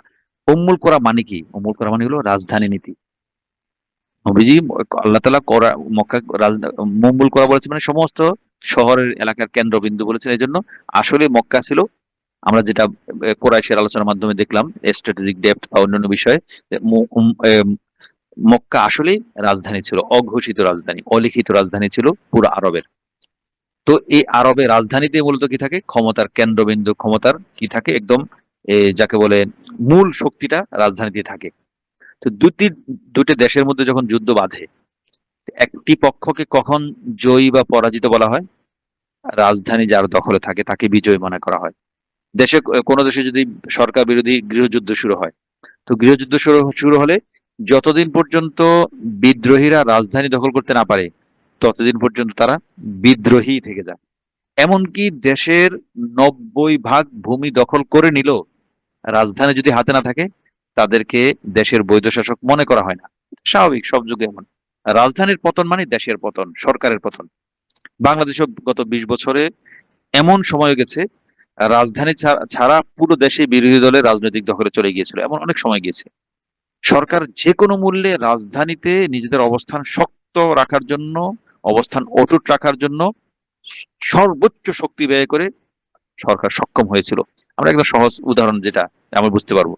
উম্মুল কোরা মানে কি? উম্মুল কোরা মানে হলো রাজধানী নীতি। নবীজি আল্লাহ তাআলা মক্কা মঙ্গল করা বলেছে, মানে সমস্ত শহরের এলাকার কেন্দ্রবিন্দু বলেছেন। এই জন্য আসলে মক্কা ছিল, আমরা যেটা কোরাইশের আলোচনার মাধ্যমে দেখলাম, স্ট্র্যাটেজিক ডেপথ বা অন্যান্য বিষয়ে, যে মক্কা আসলেই রাজধানী ছিল, অঘোষিত রাজধানী, অলিখিত রাজধানী ছিল পুরো আরবের। তো এই আরবের রাজধানীতে মূলত কি থাকে? ক্ষমতার কেন্দ্রবিন্দু, ক্ষমতার কি থাকে একদম, যাকে বলে মূল শক্তিটা রাজধানীতে থাকে। তো দুটি দেশের মধ্যে যখন যুদ্ধ বাঁধে, একটি পক্ষকে কখন জয়ী বা পরাজিত বলা হয়? রাজধানী যার দখলে থাকে তাকে বিজয়ী মনে করা হয়। কোনো দেশে যদি সরকার বিরোধী গৃহযুদ্ধ শুরু হয়, তো গৃহযুদ্ধ শুরু হলে যতদিন পর্যন্ত বিদ্রোহীরা রাজধানী দখল করতে না পারে, ততদিন পর্যন্ত তারা বিদ্রোহী থেকে যায়। এমনকি দেশের 90% ভূমি দখল করে নিল, রাজধানী যদি হাতে না থাকে, তাদেরকে দেশের বৈধ শাসক মনে করা হয় না। স্বাভাবিক, সব যুগে এমন। রাজধানীর পতন মানে দেশের পতন, সরকারের পতন। বাংলাদেশও গত 20 বছরে এমন সময় গেছে, রাজধানী ছাড়া পুরো দেশে বিরোধী দলের রাজনৈতিক দখলে চলে গিয়েছিল, এমন অনেক সময় গিয়েছে। সরকার যে কোনো মূল্যে রাজধানীতে নিজেদের অবস্থান শক্ত রাখার জন্য, অবস্থান অটুট রাখার জন্য সর্বোচ্চ শক্তি ব্যয় করে সরকার সক্ষম হয়েছিল। আমরা একটা সহজ উদাহরণ যেটা আমরা বুঝতে পারবো।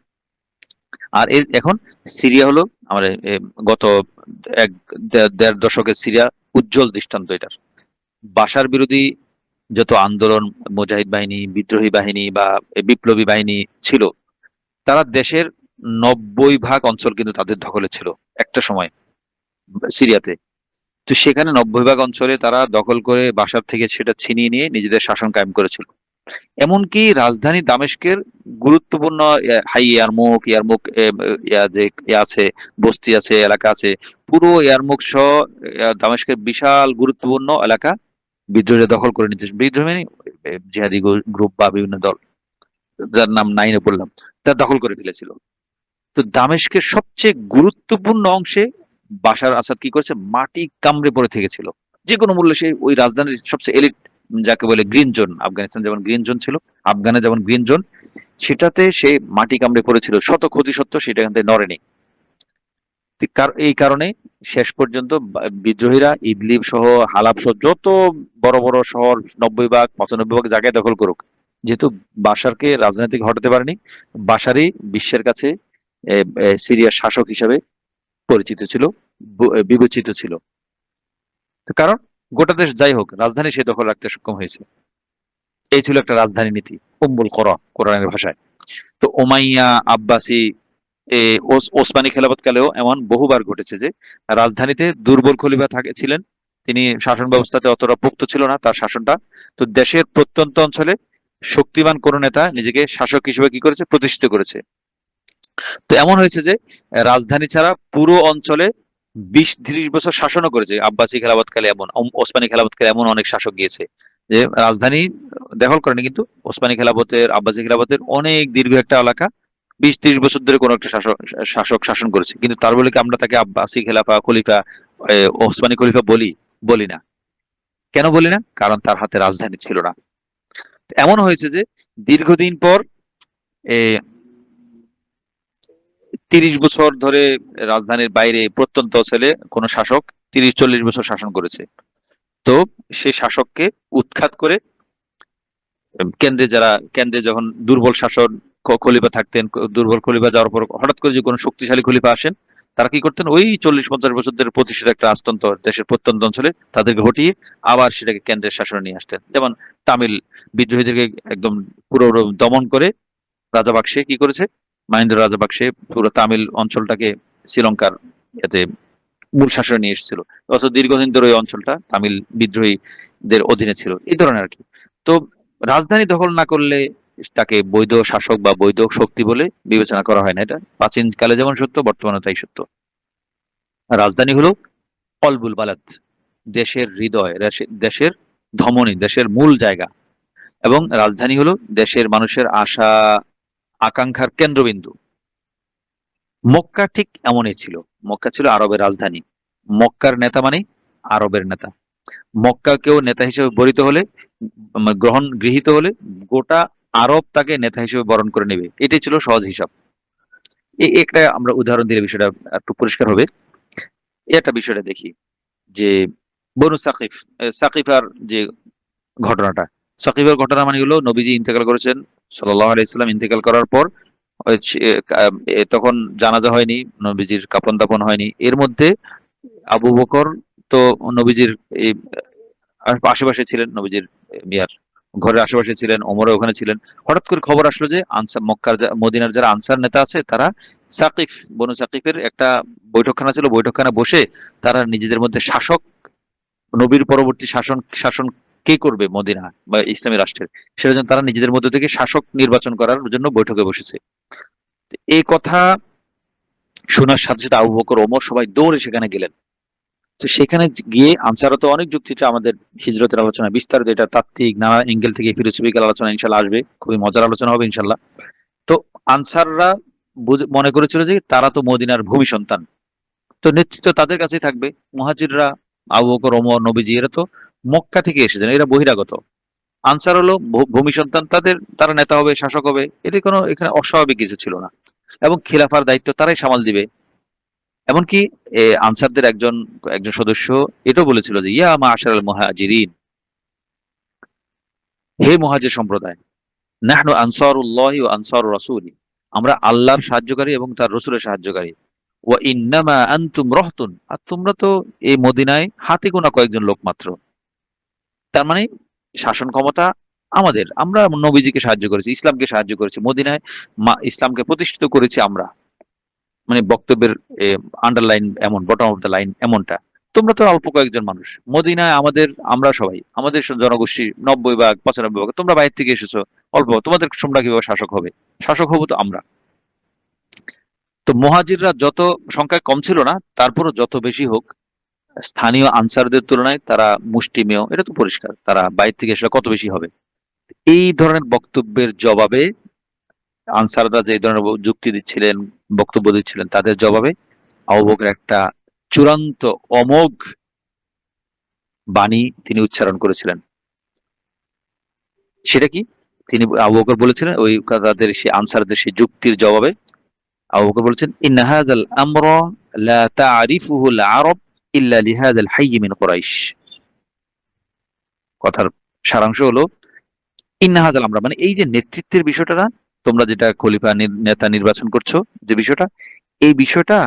আর এখন সিরিয়া হলো আমাদের গত এক দেড় দশকের সিরিয়া উজ্জ্বল দৃষ্টান্ত এটার। বাশার বিরোধী যত আন্দোলন, মুজাহিদ বাহিনী, বিদ্রোহী বাহিনী বা বিপ্লবী বাহিনী ছিল, তারা দেশের 90% অঞ্চল কিন্তু তাদের দখলে ছিল একটা সময় সিরিয়াতে। তো সেখানে 90% অঞ্চলে তারা দখল করে বাসার থেকে সেটা ছিনিয়ে নিয়ে নিজেদের শাসন কায়েম করেছিল। এমনকি রাজধানী দামেস্কের গুরুত্বপূর্ণ হাই ইয়ারমুক ইয়ারমুক যে আছে, বস্তি আছে, এলাকা আছে, পুরো ইয়ারমুক সহ দামেস্কের বিশাল গুরুত্বপূর্ণ এলাকা বিদ্রোহীরা দখল করে নিতে, বিদ্রোহী মানে জিহাদি গ্রুপ বা বিভিন্ন দল, যার নাম নাইনে বললাম, তা দখল করে ফেলেছিল। তো দামেস্কের সবচেয়ে গুরুত্বপূর্ণ অংশে বাশার আসাদ কি করেছে? মাটি কামড়ে পড়ে থেকেছিল। যে কোনো মূল্যে সে ওই রাজধানীর সবচেয়ে এলিট, যাকে বলে গ্রিন জোন, আফগানিস্তান যেমন গ্রিন জোন ছিল, আফগানে যেমন গ্রিন জোন, সেটাতে সে মাটি কামড়ে পড়েছিল, শত ক্ষতি সত্ত্বেও সেটা এখান থেকে নড়েনি। এই কারণে শেষ পর্যন্ত বিদ্রোহীরা ইদলিব সহ, হালাব সহ যত বড় বড় শহর, 90% 95% জায়গায় দখল করুক, যেহেতু বাশারকে রাজনৈতিক হটাতে পারেনি, বাশারই বিশ্বের কাছে সিরিয়ার শাসক হিসেবে পরিচিত ছিল, বিবেচিত ছিল। কারণ গোটা দেশ যাই হোক, রাজধানী সে দখল রাখতে সক্ষম হয়েছে। এই ছিল একটা রাজধানী নীতি, উম্মুল কোরা কোরআনের ভাষায়। তো ওমাইয়া, আব্বাসি, ওসমানী খেলাফতকালেও এমন বহুবার ঘটেছে যে রাজধানীতে দুর্বল খলিফা ছিলেন, তিনি শাসন ব্যবস্থাতে অতটা পোক্ত ছিল না তার শাসনটা। তো দেশের প্রত্যন্ত অঞ্চলে শক্তিমান কোন নেতা নিজেকে শাসক হিসেবে কি করেছে? প্রতিষ্ঠিত করেছে। তো এমন হয়েছে যে রাজধানী ছাড়া পুরো অঞ্চলে 20-30 বছর শাসনও করেছে। আব্বাসী খেলাফতকালে এমন, ওসমানী খেলাফতকালে এমন অনেক শাসক গিয়েছে যে রাজধানী দখল করেনি, কিন্তু ওসমানী খেলাফতের, আব্বাসী খেলাফতের অনেক দীর্ঘ একটা এলাকা 20-30 বছর ধরে কোনো একটা শাসক শাসন করেছে। কিন্তু তার বলে কি আমরা তাকে আব্বাসী খেলাফা, খলিফা, ওসমানী খলিফা বলি না? কেন বলি না? কারণ তার হাতে রাজধানী ছিল না। এমন হয়েছে যে দীর্ঘদিন পর 30 বছর ধরে রাজধানীর বাইরে প্রত্যন্ত অঞ্চলে কোন শাসক 30-40 বছর শাসন করেছে। তো সেই শাসককে উৎখাত করে কেন্দ্রে যখন দুর্বল শাসন খলিফা থাকতেন, দুর্বল খলিফা যাওয়ার পর হঠাৎ করে যে কোনো শক্তিশালী খলিফা আসেন, তারা কি করতেন? ওই 40-50 বছর ধরে প্রতিষ্ঠিত একটা রাজতন্ত্র দেশের প্রত্যন্ত অঞ্চলে তাদেরকে হটিয়ে আবার সেটাকে কেন্দ্রের শাসনে নিয়ে আসতেন। যেমন তামিল বিদ্রোহীদেরকে একদম পুরো দমন করে রাজাবাক্সে কি করেছে? মহেন্দ্র রাজাবাক্সে পুরো তামিল অঞ্চলটাকে শ্রীলঙ্কার এতে মূল শাসনে নিয়ে এসেছিল। অথচ দীর্ঘদিন ধরে ওই অঞ্চলটা তামিল বিদ্রোহীদের অধীনে ছিল। এই ধরনের আরকি। তো রাজধানী দখল না করলে তাকে বৈধ শাসক বা বৈধ শক্তি বলে বিবেচনা করা হয় না। এটা প্রাচীনকালে যেমন সত্য, বর্তমানেও তাই সত্য। রাজধানী হলো কলবুল বালাদ, দেশের হৃদয়, দেশের ধমনী, দেশের মূল জায়গা। এবং রাজধানী হলো দেশের মানুষের আশা আকাঙ্ক্ষার কেন্দ্রবিন্দু। মক্কা ঠিক এমনই ছিল। মক্কা ছিল আরবের রাজধানী। মক্কার নেতা মানে আরবের নেতা। মক্কা কেউ নেতা হিসেবে বরিত হলে গৃহীত হলে গোটা আরব তাকে নেতা হিসেবে বরণ করে নেবে। এটাই ছিল সহজ হিসাব। একটা আমরা উদাহরণ দিলে বিষয়টা একটু পরিষ্কার হবে। এই একটা বিষয়টা দেখি যে বনু সাকিফ, সাকিফার যে ঘটনাটা, সাকিফের ঘটনা মানে হলো নবীজি ইন্তেকাল করেছেন, সাল্লাল্লাহু আলাইহি সাল্লাম ইন্তেকাল করার পর ওই তখন জানাজা হয়নি, নবীজির কাফন দাফন হয়নি। এর মধ্যে আবু বকর তো নবীজির এই আশেপাশে ছিলেন, নবীজির মিয়ার ঘরের আশেপাশে ছিলেন, ওমরও ওখানে ছিলেন। হঠাৎ করে খবর আসলো যে আনসার মক্কার মদিনার যারা আনসার নেতা আছে তারা সাকিফ, বনু সাকিফের একটা বৈঠকখানা ছিল, বৈঠকখানা বসে তারা নিজেদের মধ্যে শাসক, নবীর পরবর্তী শাসন শাসন কে করবে মদিনা বা ইসলামী রাষ্ট্রের, সেটার জন্য তারা নিজেদের মধ্যে থেকে শাসক নির্বাচন করার জন্য বৈঠকে বসেছে। এই কথা শোনার সাথে সাথে আবু বকর, ওমর সবাই দৌড়ে সেখানে গেলেন। তো সেখানে গিয়ে আনসাররা তো অনেক যুক্তিটা আমাদের হিজরতের আলোচনা বিস্তারিত, এটা তাত্ত্বিক নানা এঙ্গেল থেকে ফিলোসফিক্যাল আলোচনা ইনশাল্লাহ আসবে, খুবই মজার আলোচনা হবে ইনশাল্লাহ। তো আনসাররা মনে করেছিল যে তারা তো মদিনার ভূমি সন্তান, তো নেতৃত্ব তাদের কাছেই থাকবে। মুহাজিররা আবু বকর, ওমর, নবীজি এরা তো মক্কা থেকে এসেছেন, এরা বহিরাগত। আনসার হলো ভূমি সন্তান, তারা নেতা হবে, শাসক হবে, এতে কোনো এখানে অস্বাভাবিক কিছু ছিল না। এবং খিলাফার দায়িত্ব তারাই সামাল দিবে। এমনকি আনসারদের একজন একজন সদস্য এটাও বলেছিল যে ইয়া মাশারাল মুহাজিরিন, হে মুহাজির সম্প্রদায়, নাহনু আনসারুল্লাহি ওয়া আনসারুর রাসূলি, আমরা আল্লাহর সাহায্যকারী এবং তার রাসূলের সাহায্যকারী। ওয়া ইন্নামা আনতুম রাহতুন, আর তোমরা তো এই মদিনায় হাতে গোনা কয়েকজন লোক মাত্র। তার মানে শাসন ক্ষমতা আমাদের, আমরা নবীজিকে সাহায্য করেছি, ইসলামকে সাহায্য করেছি, মদিনায় ইসলামকে প্রতিষ্ঠিত করেছি আমরা। মানে বক্তব্যের আন্ডারলাইন এমন, বটম অফ দ্য লাইন এমনটা। তোমরা তো অল্প কয়েকজন মানুষ মদিনায়, আমরা সবাই, আমাদের জনগোষ্ঠী 90 ভাগ 95 ভাগ, তোমরা বাইরে থেকে এসেছো অল্প, তোমরা কিভাবে শাসক হবে? শাসক হবো তো আমরা। তো মুহাজিররা যত সংখ্যায় কম ছিল না, তারপরও যত বেশি হোক, স্থানীয় আনসারদের তুলনায় তারা মুষ্টিমেয়, এটা তো পরিষ্কার, তারা বাইরে থেকে এসে কত বেশি হবে। এই ধরনের বক্তব্যের জবাবে আনসাররা যে ধরনের যুক্তি দিচ্ছিলেন, বক্তব্য দিচ্ছিলেন, তাদের জবাবে আবু বকর একটা চূড়ান্ত অমোঘ বাণী তিনি উচ্চারণ করেছিলেন। সেটা কি? তিনি আবু বকর বলেছিলেন ওই তাদের সেই আনসারদের সেই যুক্তির জবাবে আবু বকর বলেছেন, ইন্না হাযাল আমরা লা তা'রিফুহুল আরব ইল্লা লিহাযাল হায়্যি মিন কুরাইশ। কথার সারাংশ হলো, ইন্না হাযাল আমরা মানে এই যে নেতৃত্বের বিষয়টা না, তোমরা যেটা খলিফা নেতা নির্বাচন করছো যে বিষয়টা, এই বিষয়টা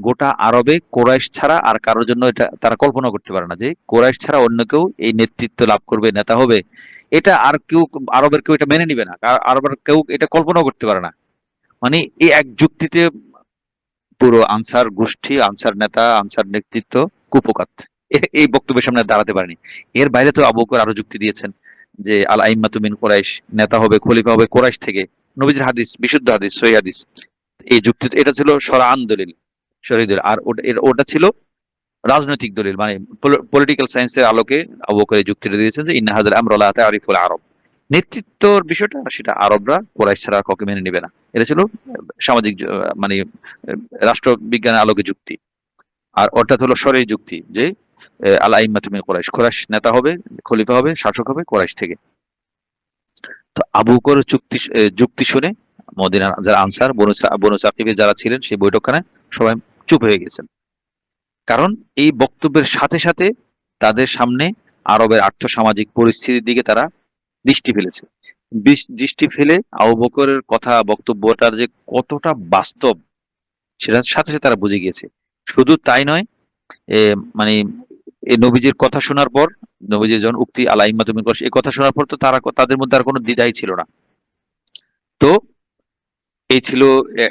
গোটা আরবে কোরাইশ ছাড়া আর কারোর জন্য এটা তারা কল্পনা করতে পারে না যে কোরাইশ ছাড়া অন্য কেউ এই নেতৃত্ব লাভ করবে, নেতা হবে। এটা আর কেউ, আরবের কেউ এটা মেনে নিবে না, আরবের কেউ এটা কল্পনাও করতে পারে না। মানে এই এক যুক্তিতে পুরো আনসার গোষ্ঠী, আনসার নেতা, আনসার নেতৃত্ব কুপকাত, এই বক্তব্যের সামনে দাঁড়াতে পারেনি। এর বাইরে তো আবু বকর আরো যুক্তি দিয়েছেন যে আল আইম্মাতু মিন কুরাইশ, নেতা হবে, খলিফা হবে কোরাইশ থেকে। নবীজির হাদিস, বিশুদ্ধ হাদিস, সহিহ হাদিস। এই যুক্তি, এটা ছিল শরআন দলিল, শরীয়ত দলিল। আর ওটা ছিল রাজনৈতিক দলিল, মানে পলিটিক্যাল সায়েন্সের আলোকে আবু বকর এই যুক্তিটা দিয়েছেন যে ইন্না হাযাল আমরা লা তা'রিফুল আরব, নেতৃত্বর বিষয়টা সেটা আরবরা কোরাইশ ছাড়া কাউকে মেনে নেবে না। এটা ছিল সামাজিক মানে রাষ্ট্রবিজ্ঞানের আলোকে যুক্তি। আর ওটা হলো শরঈ যুক্তি যে আল আইম্মাতু মিন কুরাইশ, কুরাইশ নেতা হবে, খলিফা হবে, শাসক হবে কোরাইশ থেকে। তো আবু বকর যুক্তি শুনে মদিনার যারা আনসার, বনু সাকিফে যারা ছিলেন সেই বৈঠকখানায় সবাই চুপ হয়ে গেছেন। কারণ এই বক্তব্যের সাথে সাথে তাদের সামনে আরবের আর্থসামাজিক পরিস্থিতির দিকে তারা দৃষ্টি ফেলেছে। দৃষ্টি ফেলে আবু বকরের কথা, বক্তব্যটার যে কতটা বাস্তব সেটার সাথে সাথে তারা বুঝে গিয়েছে। শুধু তাই নয়, এ মানে নবীজির কথা শোনার পর, নবীজির যখন উক্তি আল আইম্মাতু মিন কুরাইশ, এই কথা শোনার পর তো তাদের মধ্যে আর কোনো দ্বিধাই ছিল না। তো এই ছিল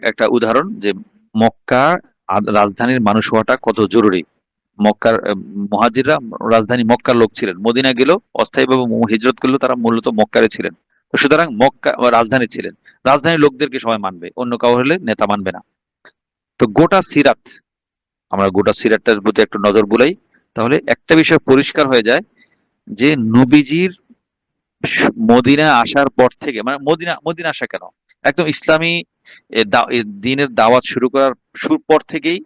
একটা উদাহরণ যে মক্কা রাজধানীর মানুষ হওয়াটা কত জরুরি। মক্কার মুহাজিররা রাজধানী মক্কার লোক ছিলেন, মদিনা গেলেও অস্থায়ীভাবে হিজরত করলেও তারা মূলত মক্কারে ছিলেন। তো সুতরাং মক্কা রাজধানী ছিলেন, রাজধানীর লোকদেরকে সবাই মানবে, অন্য কাউ হলে নেতা মানবে না। তো গোটা সিরাত, আমরা গোটা সিরাতটার প্রতি একটু নজর বুলাই, তাহলে একটা বিষয় পরিষ্কার হয়ে যায় যে নবীজির মদিনা আসার পর থেকে, মানে মদিনা মদিনা আসা কেন, একদম ইসলামী দ্বীনের দাওয়াত শুরু করার পর থেকেই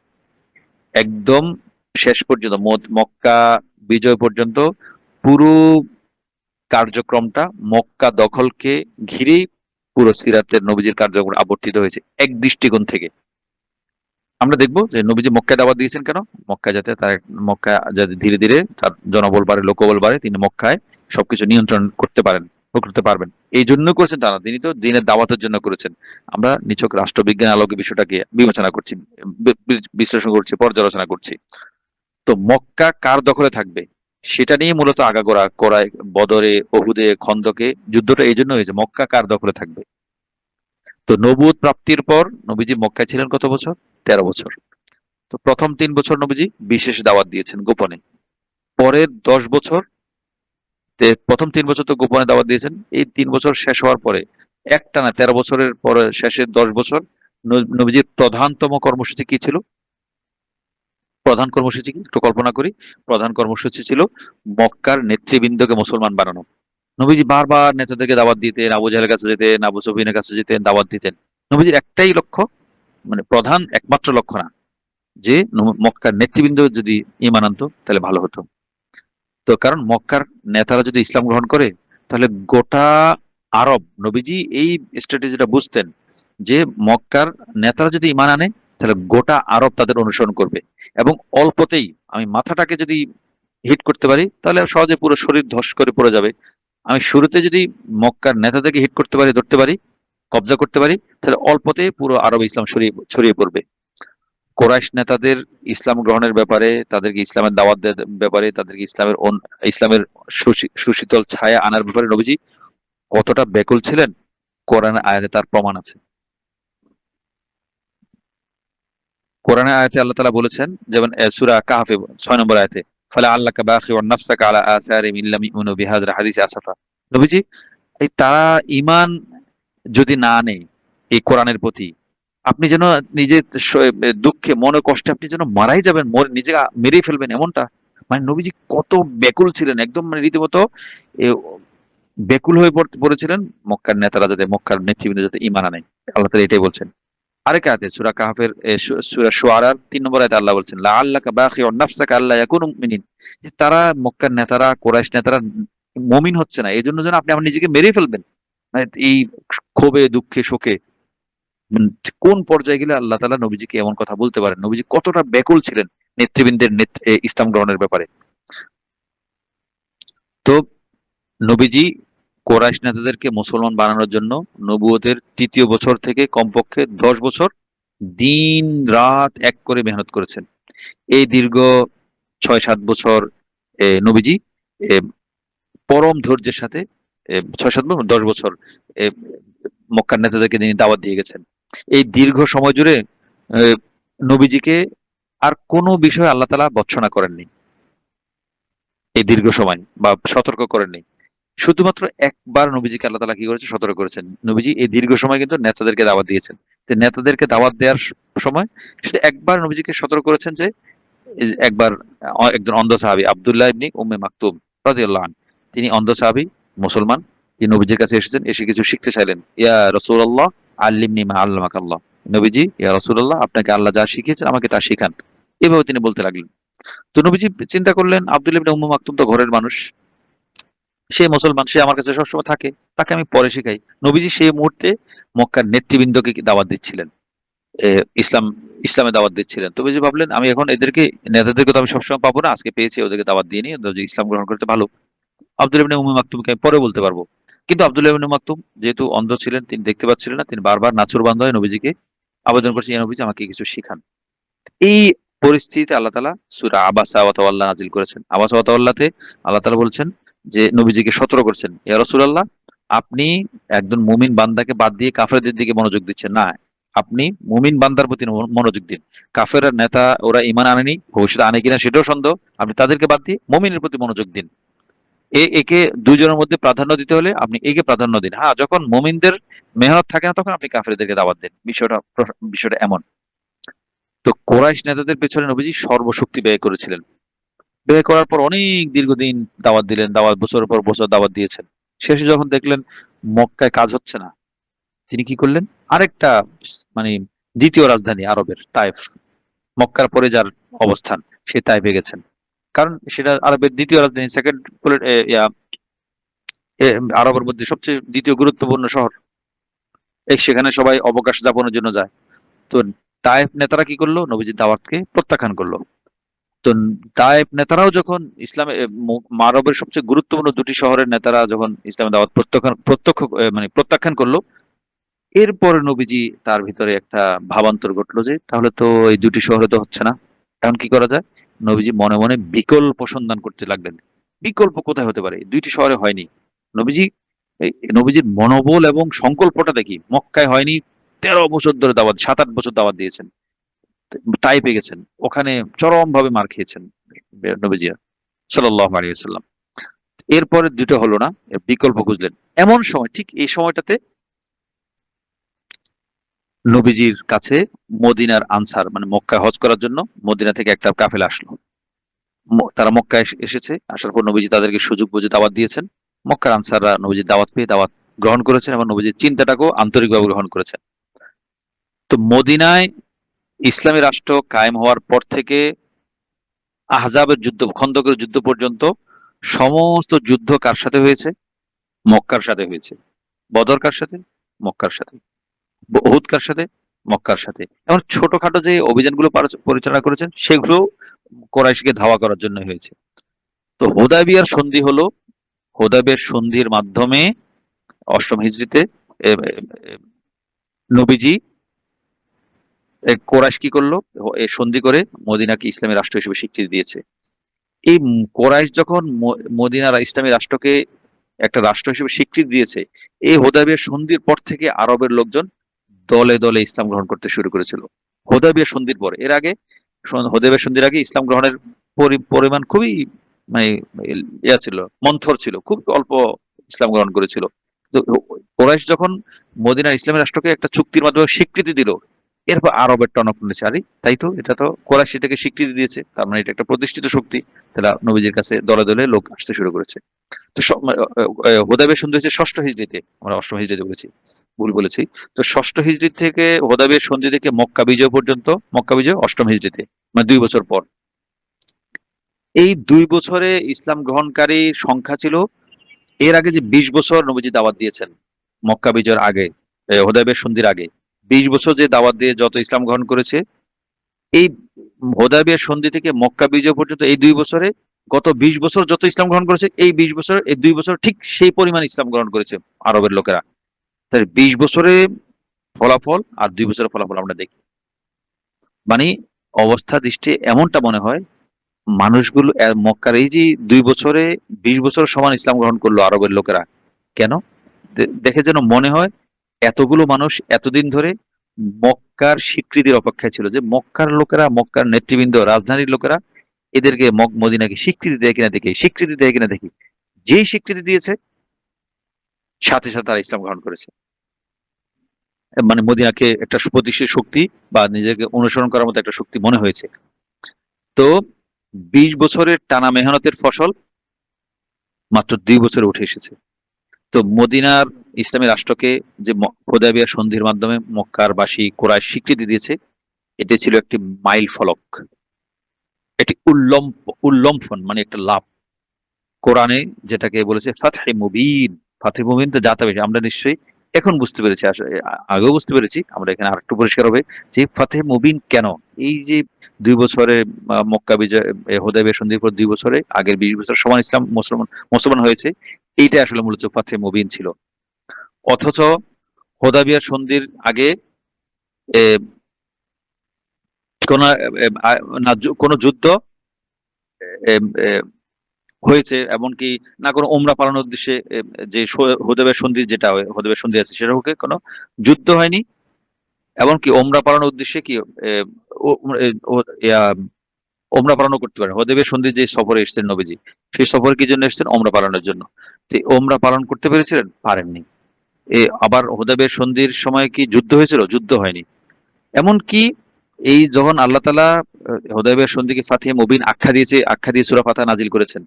একদম শেষ পর্যন্ত মক্কা বিজয় পর্যন্ত পুরো কার্যক্রমটা মক্কা দখলকে ঘিরেই পুরো সিরাতের নবীজির কার্যক্রম আবর্তিত হয়েছে এক দৃষ্টিকোণ থেকে। আমরা দেখব যে নবীজি মক্কায় দাওয়াত দিয়েছেন কেন, মক্কা যাতে ধীরে ধীরে তার জনবল বাড়ে, লোকবল বাড়ে, তিনি মক্কায় সবকিছু নিয়ন্ত্রণ করতে পারবেন। এই জন্য করেছেন তারা, তিনি তো দিনের দাওয়াতের জন্য করেছেন। আমরা নিছক রাষ্ট্রবিজ্ঞান আলোকে বিষয়টাকে বিবেচনা করছি, বিশ্লেষণ করছি, পর্যালোচনা করছি। তো মক্কা কার দখলে থাকবে সেটা নিয়ে মূলত আগাগোড়া করায়, বদরে, ওহুদে, খন্দকে যুদ্ধটা এই জন্য হয়েছে, মক্কা কার দখলে থাকবে। তো নবুয়ত প্রাপ্তির পর নবীজি মক্কায় ছিলেন কত বছর? 13 বছর। তো প্রথম 3 বছর নবীজি বিশেষ দাওয়াত দিয়েছেন গোপনে। পরের 10 বছর, প্রথম 3 বছর তো গোপনে দাওয়াত দিয়েছেন, এই 3 বছর শেষ হওয়ার পরে একটানা 13 বছরের পরে শেষের 10 বছর নবীজির প্রধানতম কর্মসূচি কি ছিল? প্রধান কর্মসূচি কি একটু কল্পনা করি। প্রধান কর্মসূচি ছিল মক্কার নেতৃবৃন্দকে মুসলমান বানানো। নবীজি বারবার নেতাদেরকে দাওয়াত দিতেন, আবু জাহেলের কাছে যেতেন, আবু সুফিয়ানের কাছে যেতেন, দাওয়াত দিতেন। নবীজির একটাই লক্ষ্য, মানে প্রধান একমাত্র লক্ষ্য না, যে মক্কার নেতৃবৃন্দ যদি ঈমান আনতো তাহলে ভালো হতো। তো কারণ মক্কার নেতারা যদি ইসলাম গ্রহণ করে তাহলে গোটা আরব, নবীজি এই স্ট্র্যাটেজিটা বুঝতেন যে মক্কার নেতারা যদি ঈমান আনে তাহলে গোটা আরব তাদের অনুসরণ করবে, এবং অল্পতেই আমি মাথাটাকে যদি হিট করতে পারি তাহলে আর সহজে পুরো শরীর ধস করে পড়ে যাবে। আমি শুরুতে যদি মক্কার নেতাদেরকে হিট করতে পারি, ধরতে পারি, কবজা করতে পারি, তাহলে অল্পতে পুরো আরব ইসলাম ছড়িয়ে ছড়িয়ে পড়বে। কোরাইশ নেতাদের ইসলাম গ্রহণের ব্যাপারে, তাদেরকে ইসলামের দাওয়াত দেওয়ার ব্যাপারে, তাদেরকে ইসলামের সুশীতল ছায়া আনার ব্যাপারে নবীজি কতটা ব্যাকুল ছিলেন, কোরআনের আয়াতে তার প্রমাণ আছে। কোরআনের আয়াতে আল্লাহ তাআলা বলেছেন, যেমন সূরা কাহফে 6 নম্বর আয়াতে, ফালা আল্লাকা বাখিউন নাফসাকা আলা আসারিহিম ইল্লাম ইউমিনু বিহাযিল হাদিসি আসাফা। নবীজি এই তারা ঈমান যদি না আনে এই কোরআনের প্রতি, আপনি যেন নিজে দুঃখে, মনে কষ্টে আপনি যেন মারাই যাবেন, নিজে মেরেই ফেলবেন, এমনটা। মানে নবীজি কত ব্যাকুল ছিলেন, একদম মানে রীতিমতো এ, ব্যাকুল হয়ে পড়েছিলেন মক্কার নেতারা যাতে, মক্কার নেতৃবৃন্দ যাতে ঈমান আনে। আল্লাহ তাআলা এটাই বলছেন। আরেক আয়াতে সূরা কাহফের সূরা শুআরার 3 নম্বর আয়াতে আল্লাহ বলছেন, লাআল্লাকা বাখিউন নাফসাকা আল্লা ইয়াকুনু মুমিনিন, যে তারা মক্কার নেতারা, কুরাইশ নেতারা মুমিন হচ্ছে না, এই জন্য যেন আপনি আমার নিজেকে মেরে ফেলবেন। মানে এই ক্ষোভে, দুঃখে, শোকে কোন পর্যায়ে গেলে আল্লাহ তাআলা নবীজিকে এমন কথা বলতে পারেন, নবীজি কতটা ব্যাকুল ছিলেন নেতৃবৃন্দের ইসলাম গ্রহণের ব্যাপারে। তো নবীজি কোরাইশ নেতাদেরকে মুসলমান বানানোর জন্য নবুয়তের 3য় বছর থেকে কমপক্ষে 10 বছর দিন রাত এক করে মেহনত করেছেন। এই দীর্ঘ 6-7 বছর নবীজি এ, পরম ধৈর্যের সাথে 6-7 বছর 10 বছর এ, মক্কার নেতাদেরকে তিনি দাওয়াত দিয়ে গেছেন। এই দীর্ঘ সময় জুড়ে আহ, নবীজিকে আর কোনো বিষয়ে আল্লাহ তাআলা ভর্ৎসনা করেননি, এই দীর্ঘ সময় বা সতর্ক করেননি। শুধুমাত্র একবার নবীজিকে আল্লাহ তাআলা কি করেছে, সতর্ক করেছেন। নবীজি এই দীর্ঘ সময় কিন্তু নেতাদেরকে দাওয়াত দিয়েছেন। তো নেতাদেরকে দাওয়াত দেওয়ার সময় শুধু একবার নবীজিকে সতর্ক করেছেন যে একবার একজন অন্ধ সাহাবী আব্দুল্লাহ ইবনে উম্মে মাকতুম রাদিয়াল্লাহু আনহু, তিনি অন্ধ সাহাবী, মুসলমান, তিনি নবীজির কাছে এসেছেন, এসে কিছু শিখতে চাইলেন। ইয়া রাসূলুল্লাহ আল্লিমনি মা আল্লামাকাল্লাহ, নবীজি ইয়া রাসূলুল্লাহ আপনাকে আল্লাহ যা শিখিয়েছেন আমাকে তা শিখান, এভাবে তিনি বলতে লাগলেন। তো নবীজি চিন্তা করলেন আব্দুল্লাহ ইবনে উম্মে মাকতুম তো ঘরের মানুষ, সে মুসলমান, সে আমার কাছে সবসময় থাকে, তাকে আমি পরে শিখাই। নবীজি সেই মুহূর্তে মক্কার নেতৃবৃন্দকে দাওয়াত দিচ্ছিলেন, এ, ইসলাম ইসলামে দাওয়াত দিচ্ছিলেন। তবে যে ভাবলেন আমি এখন এদেরকে, নেতাদেরকে তো আমি সবসময় পাবো না, আজকে পেয়েছি, ওদেরকে দাওয়াত দিয়ে নিই, ওরা যদি ইসলাম গ্রহণ করতে ভালো, আব্দুল্লাহ ইবনে উম্মে মাকতুমকে আমি পরে বলতে পারবো। কিন্তু আব্দুল্লাহ ইবনে মাকতুম যেহেতু অন্ধ ছিলেন, তিনি দেখতে পাচ্ছিলেন না, তিনি বারবার নাছোড়বান্ধ হয়ে নবীজিকে আবেদন করছেন, ইয়া নবীজি আমাকে কিছু শিখান। এই পরিস্থিতিতে আল্লাহ তাআলা সূরা আবাসা ওয়া তাওয়াল্লা নাজিল করেছেন। আবাসা ওয়া তাওয়াল্লাতে আল্লাহ তাআলা বলছেন যে নবীজিকে সতর্ক করছেন, ইয়া রাসূলুল্লাহ আপনি একজন মুমিন বান্দাকে বাদ দিয়ে কাফেরদের দিকে মনোযোগ দিচ্ছেন না, আপনি মুমিন বান্দার প্রতি মনোযোগ দিন। কাফের নেতা ওরা ঈমান আনেনি, ভবিষ্যতে আনে কিনা সেটাও সন্দেহ। আপনি তাদেরকে বাদ দিয়ে মুমিনের প্রতি মনোযোগ দিন। একে দুজনের মধ্যে প্রাধান্য দিতে হলে আপনি একে প্রাধান্য দিন। হ্যাঁ, যখন মুমিনদের মেহনত থাকে না তখন আপনি কাফেরদেরকে দাওয়াত দেন। বিষয়টা এমন। তো কোরাইশ নেতাদের পেছনে নবীজি সর্বশক্তি ব্যয় করেছিলেন। ব্যয় করার পর অনেক দীর্ঘদিন দাওয়াত দিলেন, বছরের পর বছর দাওয়াত দিয়েছেন। শেষে যখন দেখলেন মক্কায় কাজ হচ্ছে না, তিনি কি করলেন? আরেকটা মানে দ্বিতীয় রাজধানী আরবের তায়েফ, মক্কার পরে যার অবস্থান, সে তায়েফে গেছেন। কারণ সেটা আরবের দ্বিতীয় রাজধানী, সেকেন্ড আরবের মধ্যে সবচেয়ে দ্বিতীয় গুরুত্বপূর্ণ শহর। সেখানে সবাই অবকাশ যাপনের জন্য যায়। তো তায়েফ নেতারা কি করলো? নবীজির দাওয়াতকে প্রত্যাখ্যান করলো। তো তায়েফ নেতারাও যখন ইসলামে আরবের সবচেয়ে গুরুত্বপূর্ণ দুটি শহরের নেতারা যখন ইসলামের দাওয়াত প্রত্যাখ্যান করলো, এরপরে নবীজি তার ভিতরে একটা ভাবান্তর ঘটলো যে তাহলে তো এই দুটি শহরে তো হচ্ছে না, এখন কি করা যায়? নবীজি মনে মনে বিকল্প সন্ধান করতে লাগলেন। বিকল্প কোথায় হতে পারে? দুইটি শহরে হয়নি। নবীজি নবীজির মনোবল এবং সংকল্পটা দেখি, মক্কায় হয়নি, 13 বছর ধরে দাওয়াত, 7-8 বছর দাওয়াত দিয়েছেন, তাই পেয়ে গেছেন, ওখানে চরম ভাবে মার খেয়েছেন নবীজি সাল্লাল্লাহু আলাইহি ওয়াসাল্লাম। এরপরে দুটো হলো না, বিকল্প খুঁজলেন। এমন সময়, ঠিক এই সময়টাতে নবীজির কাছে মদিনার আনসার, মানে মক্কায় হজ করার জন্য মদিনা থেকে একটা কাফেলা আসলো। তারা মক্কায় এসেছে। আসার পর নবীজি তাদেরকে সুযোগ বুঝে দাওয়াত দিয়েছেন। মক্কার আনসাররা নবীজির দাওয়াত পেয়ে দাওয়াত গ্রহণ করেছেন এবং নবীজির চিন্তাটাকেও আন্তরিকভাবে গ্রহণ করেছেন। তো মদিনায় ইসলামী রাষ্ট্র কায়েম হওয়ার পর থেকে আহজাবের যুদ্ধ, খন্দকের যুদ্ধ পর্যন্ত সমস্ত যুদ্ধ কার সাথে হয়েছে? মক্কার সাথে হয়েছে। বদর কার সাথে? মক্কার সাথে। উহুদ কার সাথে? মক্কার সাথে। এমন ছোটখাটো যে অভিযানগুলো পরিচালনা করেছেন সেগুলো কোরাইশকে ধাওয়া করার জন্য হয়েছে। তো হুদায়বিয়ার সন্ধি হলো, হুদায়বিয়ার সন্ধির মাধ্যমে অষ্টম হিজরিতে এ, এ, এ, নবীজি কোরাইশ কি করলো? এই সন্ধি করে মদিনাকে ইসলামী রাষ্ট্র হিসেবে স্বীকৃতি দিয়েছে। এই কোরাইশ যখন মদিনার ইসলামী রাষ্ট্রকে একটা রাষ্ট্র হিসেবে স্বীকৃতি দিয়েছে, এই হুদায়বিয়ার সন্ধির পর থেকে আরবের লোকজন দলে দলে ইসলাম গ্রহণ করতে শুরু করেছিল। হুদায়বিয়ার সন্ধির পরে, এর আগে হুদায়বিয়ার সন্ধির আগে ইসলাম গ্রহণের পরিমাণ খুবই মানে ছিল, মন্থর ছিল, খুব অল্প ইসলাম গ্রহণ করেছিল। তো কোরাইশ যখন মদিনার ইসলামী রাষ্ট্রকে একটা চুক্তির মাধ্যমে স্বীকৃতি দিল, এরপর আরবের টনক নড়েছে। আরে তাই তো, এটা তো কোরাইশ এটাকে স্বীকৃতি দিয়েছে, তার মানে এটা একটা প্রতিষ্ঠিত শক্তি। তারা নবীজির কাছে দলে দলে লোক আসতে শুরু করেছে। তো হুদায়বিয়া সন্ধি হয়েছে ষষ্ঠ হিজরিতে, আমরা অষ্টম হিজরিতে বলেছি, ভুল বলেছি। তো ষষ্ঠ হিজরি থেকে হুদায়বিয়ার সন্ধি থেকে মক্কা বিজয় পর্যন্ত, মক্কা বিজয় অষ্টম হিজরিতে, মানে 2 বছর পর। এই 2 বছরে ইসলাম গ্রহণকারী সংখ্যা ছিল, এর আগে যে 20 বছর নবীজি দাওয়াত দিয়েছেন মক্কা বিজয়ের আগে, হুদায়বিয়ার সন্ধির আগে 20 বছর যে দাওয়াত দিয়ে যত ইসলাম গ্রহণ করেছে, এই হুদায়বিয়ার সন্ধি থেকে মক্কা বিজয় পর্যন্ত এই 2 বছরে গত 20 বছর যত ইসলাম গ্রহণ করেছে, এই 20 বছর, এই 2 বছর ঠিক সেই পরিমাণ ইসলাম গ্রহণ করেছে আরবের লোকেরা। তাই 20 বছরে ফলাফল আর 2 বছরের ফলাফল আমরা দেখি। মানে অবস্থা দৃষ্টি এমনটা মনে হয়, মানুষগুলো মক্কার এই যে 2 বছরে 20 বছর সমান ইসলাম গ্রহণ করলো আরবের লোকেরা, কেন? দেখে যেন মনে হয় এতগুলো মানুষ এতদিন ধরে মক্কার স্বীকৃতির অপেক্ষায় ছিল, যে মক্কার লোকেরা, মক্কার নেতৃবৃন্দ, রাজধানীর লোকেরা এদেরকে মদিনাকে স্বীকৃতি দেয় কিনা দেখি। যেই স্বীকৃতি দিয়েছে, সাথে সাথে তারা ইসলাম গ্রহণ করেছে। মানে মদিনাকে একটা প্রতিষ্ঠিত শক্তি বা নিজেকে অনুসরণ করার মতো একটা শক্তি মনে হয়েছে। তো 20 বছরের টানা মেহনতের ফসল মাত্র 2 বছরে উঠে এসেছে। তো মদিনার ইসলামী রাষ্ট্রকে যে হুদায়বিয়া সন্ধির মাধ্যমে মক্কার বাসী কোরাইশ স্বীকৃতি দিয়েছে, এটি ছিল একটি মাইল ফলক, এটি উল্লম্ফন, মানে একটা লাভ। কোরআনে যেটাকে বলেছে ফাতহে মুবিন। ফাতহে মুবিন তো যাতা বেশি, আমরা নিশ্চয়ই এখন বুঝতে পেরেছি, আগেও বুঝতে পেরেছি, আমরা এখানে আরেকটু পরিষ্কার হবে যে ফাতহে মুবিন কেন। এই যে 2 বছরে মক্কা বিজয়, হুদায়বিয়া সন্ধির পর 2 বছরে আগের 20 বছর সমান ইসলাম মুসলমান হয়েছে, এইটা আসলে মূলত ফাতহে মুবিন ছিল। অথচ হুদায়বিয়া সন্ধির আগে এ, কোন কোন যুদ্ধ এ, এ, হয়েছে, এমনকি না কোনো ওমরা পালানোর উদ্দেশ্যে যে হুদায়বিয়া সন্ধি, যেটা হুদায়বিয়া সন্ধি আছে সেটা হোক, কোনো যুদ্ধ হয়নি, এমনকি ওমরা পালনের উদ্দেশ্যে কি ও- ইয়া, ওমরা পালনও করতে পারেন। হুদায়বিয়া সন্ধির যে সফরে এসেছেন নবীজি, সেই সফরে কি জন্য এসেছেন? ওমরা পালনের জন্য। তো এই ওমরা পালন করতে পেরেছিলেন? পারেননি। আবার হুদায়বিয়া সন্ধির সময় কি যুদ্ধ হয়েছিল? যুদ্ধ হয়নি। এমনকি এই যখন আল্লাহ তাআলা হুদায়বিয়া সন্ধিকে ফাতহে মুবিন আখ্যা দিয়েছে, আখ্যা দিয়ে সূরা ফাতহা নাজিল করেছেন।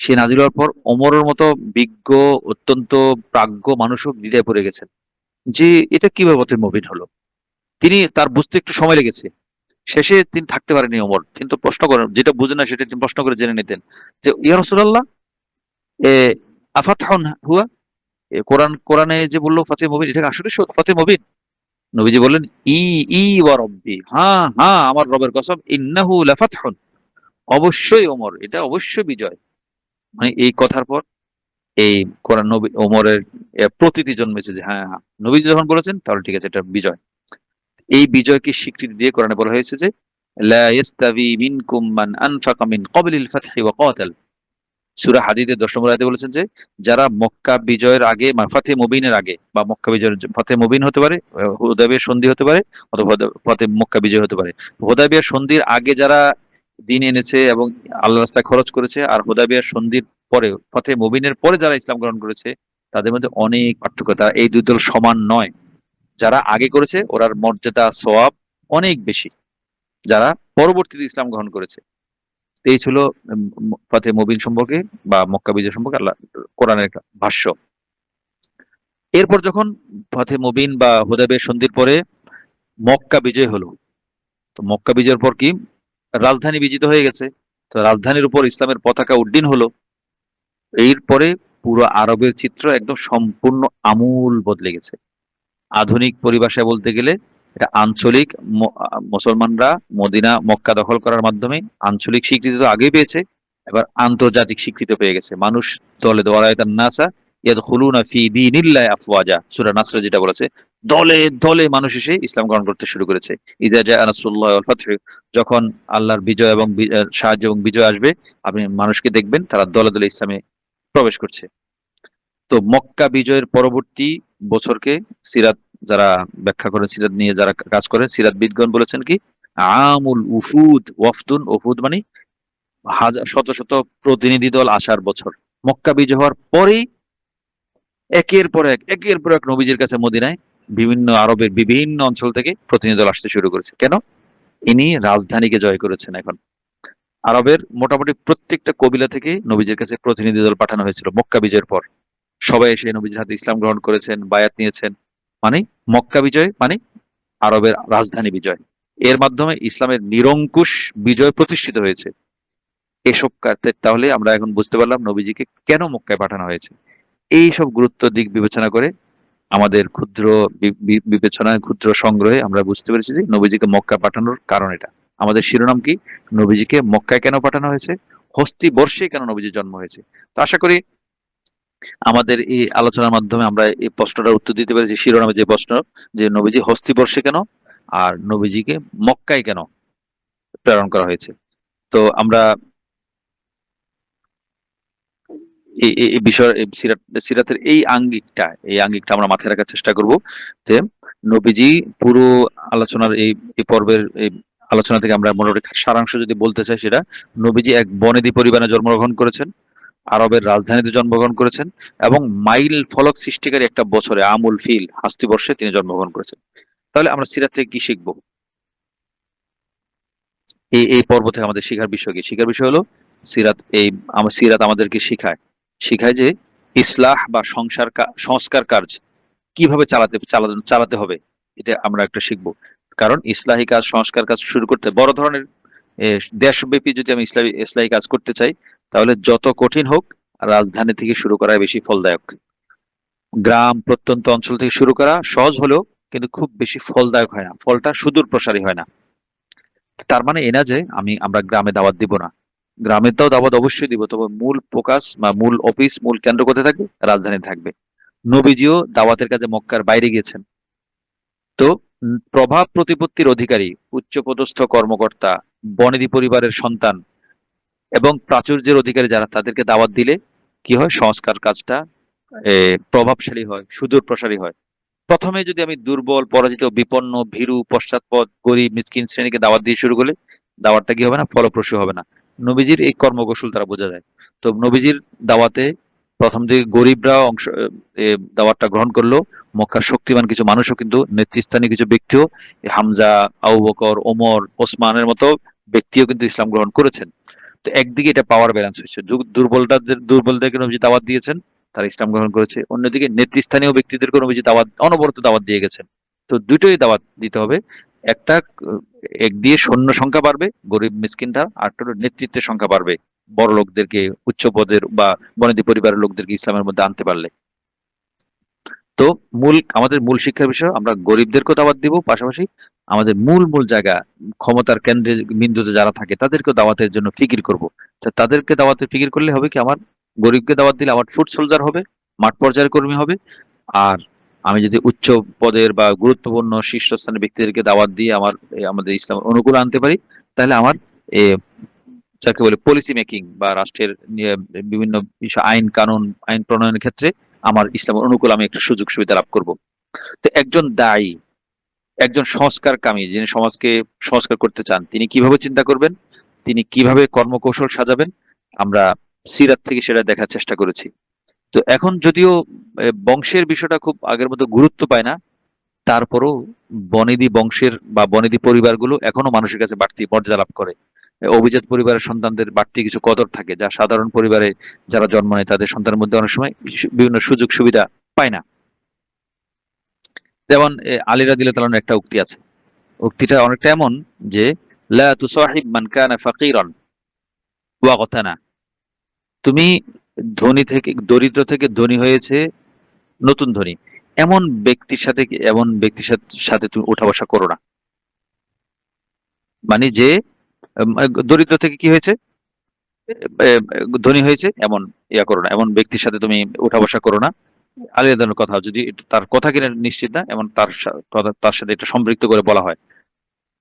সে নাজিল হওয়ার পর ওমরের মতো বিজ্ঞ, অত্যন্ত প্রাজ্ঞ মানুষও দ্বিধায় পড়ে গেছেন যে এটা কিভাবে ফাতহে মুবিন হলো। তার বুঝতে একটু সময় লেগেছে। শেষে তিনি থাকতে পারেননি ওমর। কিন্তু প্রশ্ন করেন, যেটা বুঝেন না সেটা তিনি প্রশ্ন করে জেনে নিতেন যে ইয়া রাসূলুল্লাহ, এ আফাতহুন হুয়া, কোরআনে যে বললো ফাতহে মুবিন, এটা কি আসলে ফাতহে মুবিন? নবীজি বললেন, ই ই ওয়া রব্বি, হ্যাঁ হ্যাঁ আমার রবের কসম, ইন্নাহু লাফাতহুন, অবশ্যই ওমর, এটা অবশ্যই বিজয়। মানে এই কথার পর এই কোরআন নবী ওমরের প্রতীতি জন্মেছে যে হ্যাঁ হ্যাঁ, নবীজি যখন বলেছেন তাহলে ঠিক আছে, এটা বিজয়। এই বিজয়কে স্বীকৃতি দিয়ে কোরআনে বলা হয়েছে যে লা ইস্তাবি মিনকুম মান আনফাকা মিন ক্বাবলিল ফাতহি ওয়া ক্বাতাল। সূরা হাদীদের ১০ নম্বর আয়াতে বলেছেন যে যারা মক্কা বিজয়ের আগে ফাতহে মুবিনের আগে, বা মক্কা বিজয়ের ফাতহে মুবিন হতে পারে, হুদায়বিয়ার সন্ধি হতে পারে, অথবা ফাতহে মক্কা বিজয় হতে পারে। হুদায়বিয়ার সন্ধির আগে যারা দিন এনেছে এবং আল্লাহর রাস্তায় খরচ করেছে, আর হুদায়বিয়ার সন্ধির পরে ফাতহে মুবিনের পরে যারা ইসলাম গ্রহণ করেছে, তাদের মধ্যে অনেক পার্থক্য। তারা এই দুই দল সমান নয়। যারা আগে করেছে ওরার মর্যাদা সওয়াব অনেক বেশি, যারা পরবর্তীতে ইসলাম গ্রহণ করেছে। তো এই ছিল ফাতহে মুবিন সম্পর্কে বা মক্কা বিজয় সম্পর্কে আল্লাহ কোরআনের একটা ভাষ্য। এরপর যখন ফাতহে মুবিন বা হুদায়বিয়া সন্ধির পরে মক্কা বিজয় হলো, তো মক্কা বিজয়ের পর কি রাজধানী বিজিত হয়ে গেছে। তো রাজধানীর উপর ইসলামের পতাকা উড্ডীন হলো। এরপরে পুরো আরবের চিত্র একদম সম্পূর্ণ আমূল বদলে গেছে। আধুনিক পরিভাষায় বলতে গেলে এটা আঞ্চলিক, মুসলমানরা মদিনা মক্কা দখল করার মাধ্যমে আঞ্চলিক স্বীকৃতি তো আগেই পেয়েছে, এবার আন্তর্জাতিক স্বীকৃতি পেয়ে গেছে। মানুষ দলে দলে নাসা ইয়াদখুলুনা ফি দীনিল্লাহি আফওয়াজা, সূরা নাসরে যেটা বলেছে, দলে দলে মানুষ এসে ইসলাম গ্রহণ করতে শুরু করেছে। ইযা জাআ নাসরুল্লাহি ওয়াল ফাতহু, যখন আল্লাহর বিজয় এবং সাহায্য এবং বিজয় আসবে, আপনি মানুষকে দেখবেন তারা দলে দলে ইসলামে প্রবেশ করছে। তো মক্কা বিজয়ের পরবর্তী বছরকে সিরাত যারা ব্যাখ্যা করেন, সিরাত নিয়ে যারা কাজ করেন, সিরাতবিদগণ বলেছেন কি আমুল উফুদ, ওয়াফদুন উফুদ মানে হাজার শত শত প্রতিনিধি দল আসার বছর। মক্কা বিজয় হওয়ার পরেই একের পর এক নবীজির কাছে মদিনায় বিভিন্ন আরবের বিভিন্ন অঞ্চল থেকে প্রতিনিধি দল আসতে শুরু করেছে। কেন? ইনি রাজধানীকে জয় করেছেন। এখন আরবের মোটামুটি প্রত্যেকটা কবিলা থেকে নবীজির কাছে প্রতিনিধি দল পাঠানো হয়েছিল মক্কা বিজয়ের পর। সবাই এসে নবীজির হাতে ইসলাম গ্রহণ করেছেন, বায়াত নিয়েছেন। মানে মক্কা বিজয় মানে আরবের রাজধানী বিজয়। এর মাধ্যমে ইসলামের নিরঙ্কুশ বিজয় প্রতিষ্ঠিত হয়েছে। তাহলে আমরা এখন বুঝতে পারলাম নবীজিকে কেন মক্কায় পাঠানো হয়েছে। এই সব গুরুত্ব দিক বিবেচনা করে আমাদের ক্ষুদ্র বিবেচনায়, ক্ষুদ্র সংগ্রহে আমরা বুঝতে পেরেছি যে নবীজিকে মক্কায় পাঠানোর কারণ এটা। আমাদের শিরোনাম কি? নবীজিকে মক্কায় কেন পাঠানো হয়েছে, হস্তি বর্ষে কেন নবীজির জন্ম হয়েছে। তো আশা করি আমাদের এই আলোচনার মাধ্যমে আমরা এই প্রশ্নটার উত্তর দিতে পেরেছি। শিরোনামে যে প্রশ্ন, যে নবীজি হস্তিবর্ষে কেন আর নবীজিকে মক্কায় কেন প্রেরণ করা হয়েছে। তো আমরা এই বিষয় সিরাতের এই আঙ্গিকটা আমরা মাথায় রাখার চেষ্টা করব যে নবীজি পুরো আলোচনার এই পর্বের এই আলোচনা থেকে আমরা মোটামুটি সারাংশ যদি বলতে চাই, সেটা নবীজি এক বনেদি পরিবারে জন্মগ্রহণ করেছেন, আরবের রাজধানীতে জন্মগ্রহণ করেছেন, এবং মাইল ফলক সৃষ্টিকারী একটা বছরে আমুল ফিল হাস্তি বর্ষে তিনি জন্মগ্রহণ করেছেন। তাহলে আমরা সিরাত থেকে কি শিখবো? এই পর্ব থেকে আমাদের শিখার বিষয় কি? শিখার বিষয় হলো সিরাত আমাদেরকে শিখায় যে ইসলাহ বা সংস্কার কাজ কিভাবে চালাতে হবে। এটা আমরা একটা শিখবো। কারণ ইসলাহী কাজ, সংস্কার কাজ শুরু করতে বড় ধরনের দেশব্যাপী যদি আমি ইসলাহী কাজ করতে চাই, তাহলে যত কঠিন হোক রাজধানী থেকে শুরু করা বেশি ফলদায়ক। গ্রাম প্রত্যন্ত অঞ্চল থেকে শুরু করা সহজ হলেও কিন্তু খুব বেশি ফলদায়ক হয় না, ফলটা সুদূর প্রসারী হয় না। তার মানে এ না যে আমরা গ্রামে দাওয়াত দিব না। গ্রামের দাওয়াত অবশ্যই দিব, তবে মূল ফোকাস বা মূল অফিস, মূল কেন্দ্র কোথায় থাকবে? রাজধানী থাকবে। নবীজিও দাওয়াতের কাজে মক্কার বাইরে গিয়েছেন। তো প্রভাব প্রতিপত্তির অধিকারী, উচ্চপদস্থ কর্মকর্তা, বনেদি পরিবারের সন্তান এবং প্রাচুর্যের অধিকারী যারা, তাদেরকে দাওয়াত দিলে কি হয়? সংস্কার কাজটা প্রভাবশালী হয়, সুদূর প্রসারী হয়। প্রথমে যদি আমি দুর্বল, পরাজিত, বিপন্ন, ভীরু, পশ্চাৎপদ, গরিব, মিসকিন শ্রেণীকে দাওয়াত দিয়ে শুরু করলে দাওয়াতটা কি হবে না? ফলপ্রসূ হবে না। নবীজির এই কর্মকৌশল দ্বারা বোঝা যায়। তো নবীজির দাওয়াতে প্রথম দিকে গরিবরাও দাওয়াতটা গ্রহণ করলো। মক্কার শক্তিমান কিছু মানুষও কিন্তু, নেতৃস্থানীয় কিছু ব্যক্তিও, এই হামজা, আবু বকর, ওমর, ওসমানের মতো ব্যক্তিও কিন্তু ইসলাম গ্রহণ করেছেন। তো একদিকে এটা পাওয়ার ব্যালেন্স হয়েছে, দুর্বলদেরকে নবীজি দাওয়াত দিয়েছেন, তারা ইসলাম গ্রহণ করেছে। অন্যদিকে নেতৃস্থানীয় ব্যক্তিদেরকে নবীজি দাওয়াত, অনবরত দাওয়াত দিয়ে গেছেন। তো দুটোই দাওয়াত দিতে হবে। একটা এক দিয়ে সৈন্য সংখ্যা বাড়বে, গরিব মিসকিনরা, আর একটা হলো নেতৃত্বের সংখ্যা বাড়বে, বড় লোকদেরকে, উচ্চ পদের বা বনেদি পরিবারের লোকদেরকে ইসলামের মধ্যে আনতে পারলে। তো আমাদের মূল শিক্ষার বিষয়, আমরা গরিবদেরকেও দাওয়াত দিব, পাশাপাশি আমাদের মূল জায়গা, ক্ষমতার কেন্দ্রে বিন্দুতে যারা থাকে তাদেরকেও দাওয়াতের জন্য ফিকির করব। তাদেরকে দাওয়াতের ফিকির করলে হবে কি, আমার গরিবকে দাওয়াত দিলে আমার ফুড সোলজার হবে, মাঠ পর্যায়ের কর্মী হবে। আর আমি যদি উচ্চ পদের বা গুরুত্বপূর্ণ শীর্ষস্থানীয় ব্যক্তিদেরকে দাওয়াত দিয়ে আমাদের ইসলাম অনুকূল আনতে পারি, তাহলে আমার এ, যাকে বলে পলিসি মেকিং বা রাষ্ট্রের বিভিন্ন বিষয়, আইন কানুন, আইন প্রণয়নের ক্ষেত্রে আমার ইসলামের অনুকূল আমি একটা সুযোগ সুবিধা লাভ করব। তো একজন দায়ী, একজন সংস্কারকামী, যিনি সমাজকে সংস্কার করতে চান, তিনি কিভাবে চিন্তা করবেন, তিনি কিভাবে কর্মকৌশল সাজাবেন, আমরা সিরাত থেকে সেটা দেখার চেষ্টা করেছি। তো এখন যদিও বংশের বিষয়টা খুব আগের মতো গুরুত্ব পায় না, তারপরও বনেদি বংশের বা বনেদি পরিবারগুলো এখনো মানুষের কাছে বাড়তি মর্যাদা লাভ করে। অভিজাত পরিবারের সন্তানদের বাড়তি কিছু কদর থাকে, যা সাধারণ পরিবারে যারা জন্ম নেয় তাদের সন্তানের মধ্যে অনেক সময় বিভিন্ন সুযোগ সুবিধা পায় না। যেমন আলী রাদিয়াল্লাহু তাআলার একটা উক্তি আছে, উক্তিটা অনেকটা এমন যে, লা তুসাহিব মান কানা ফাকিরান ওয়া গতানা। তুমি ধনী থেকে, দরিদ্র থেকে ধনী হয়েছে, নতুন ধনী, এমন ব্যক্তির সাথে তুমি উঠা বসা করো না। মানে যে দরিদ্র থেকে কি হয়েছে, ধনী হয়েছে, এমন ইয়া করো না, এমন ব্যক্তির সাথে তুমি উঠা বসা করো না। আলাদা কথা, যদি তার কথা কিনা নিশ্চিত না, এমন তার সাথে এটা সম্পৃক্ত করে বলা হয়।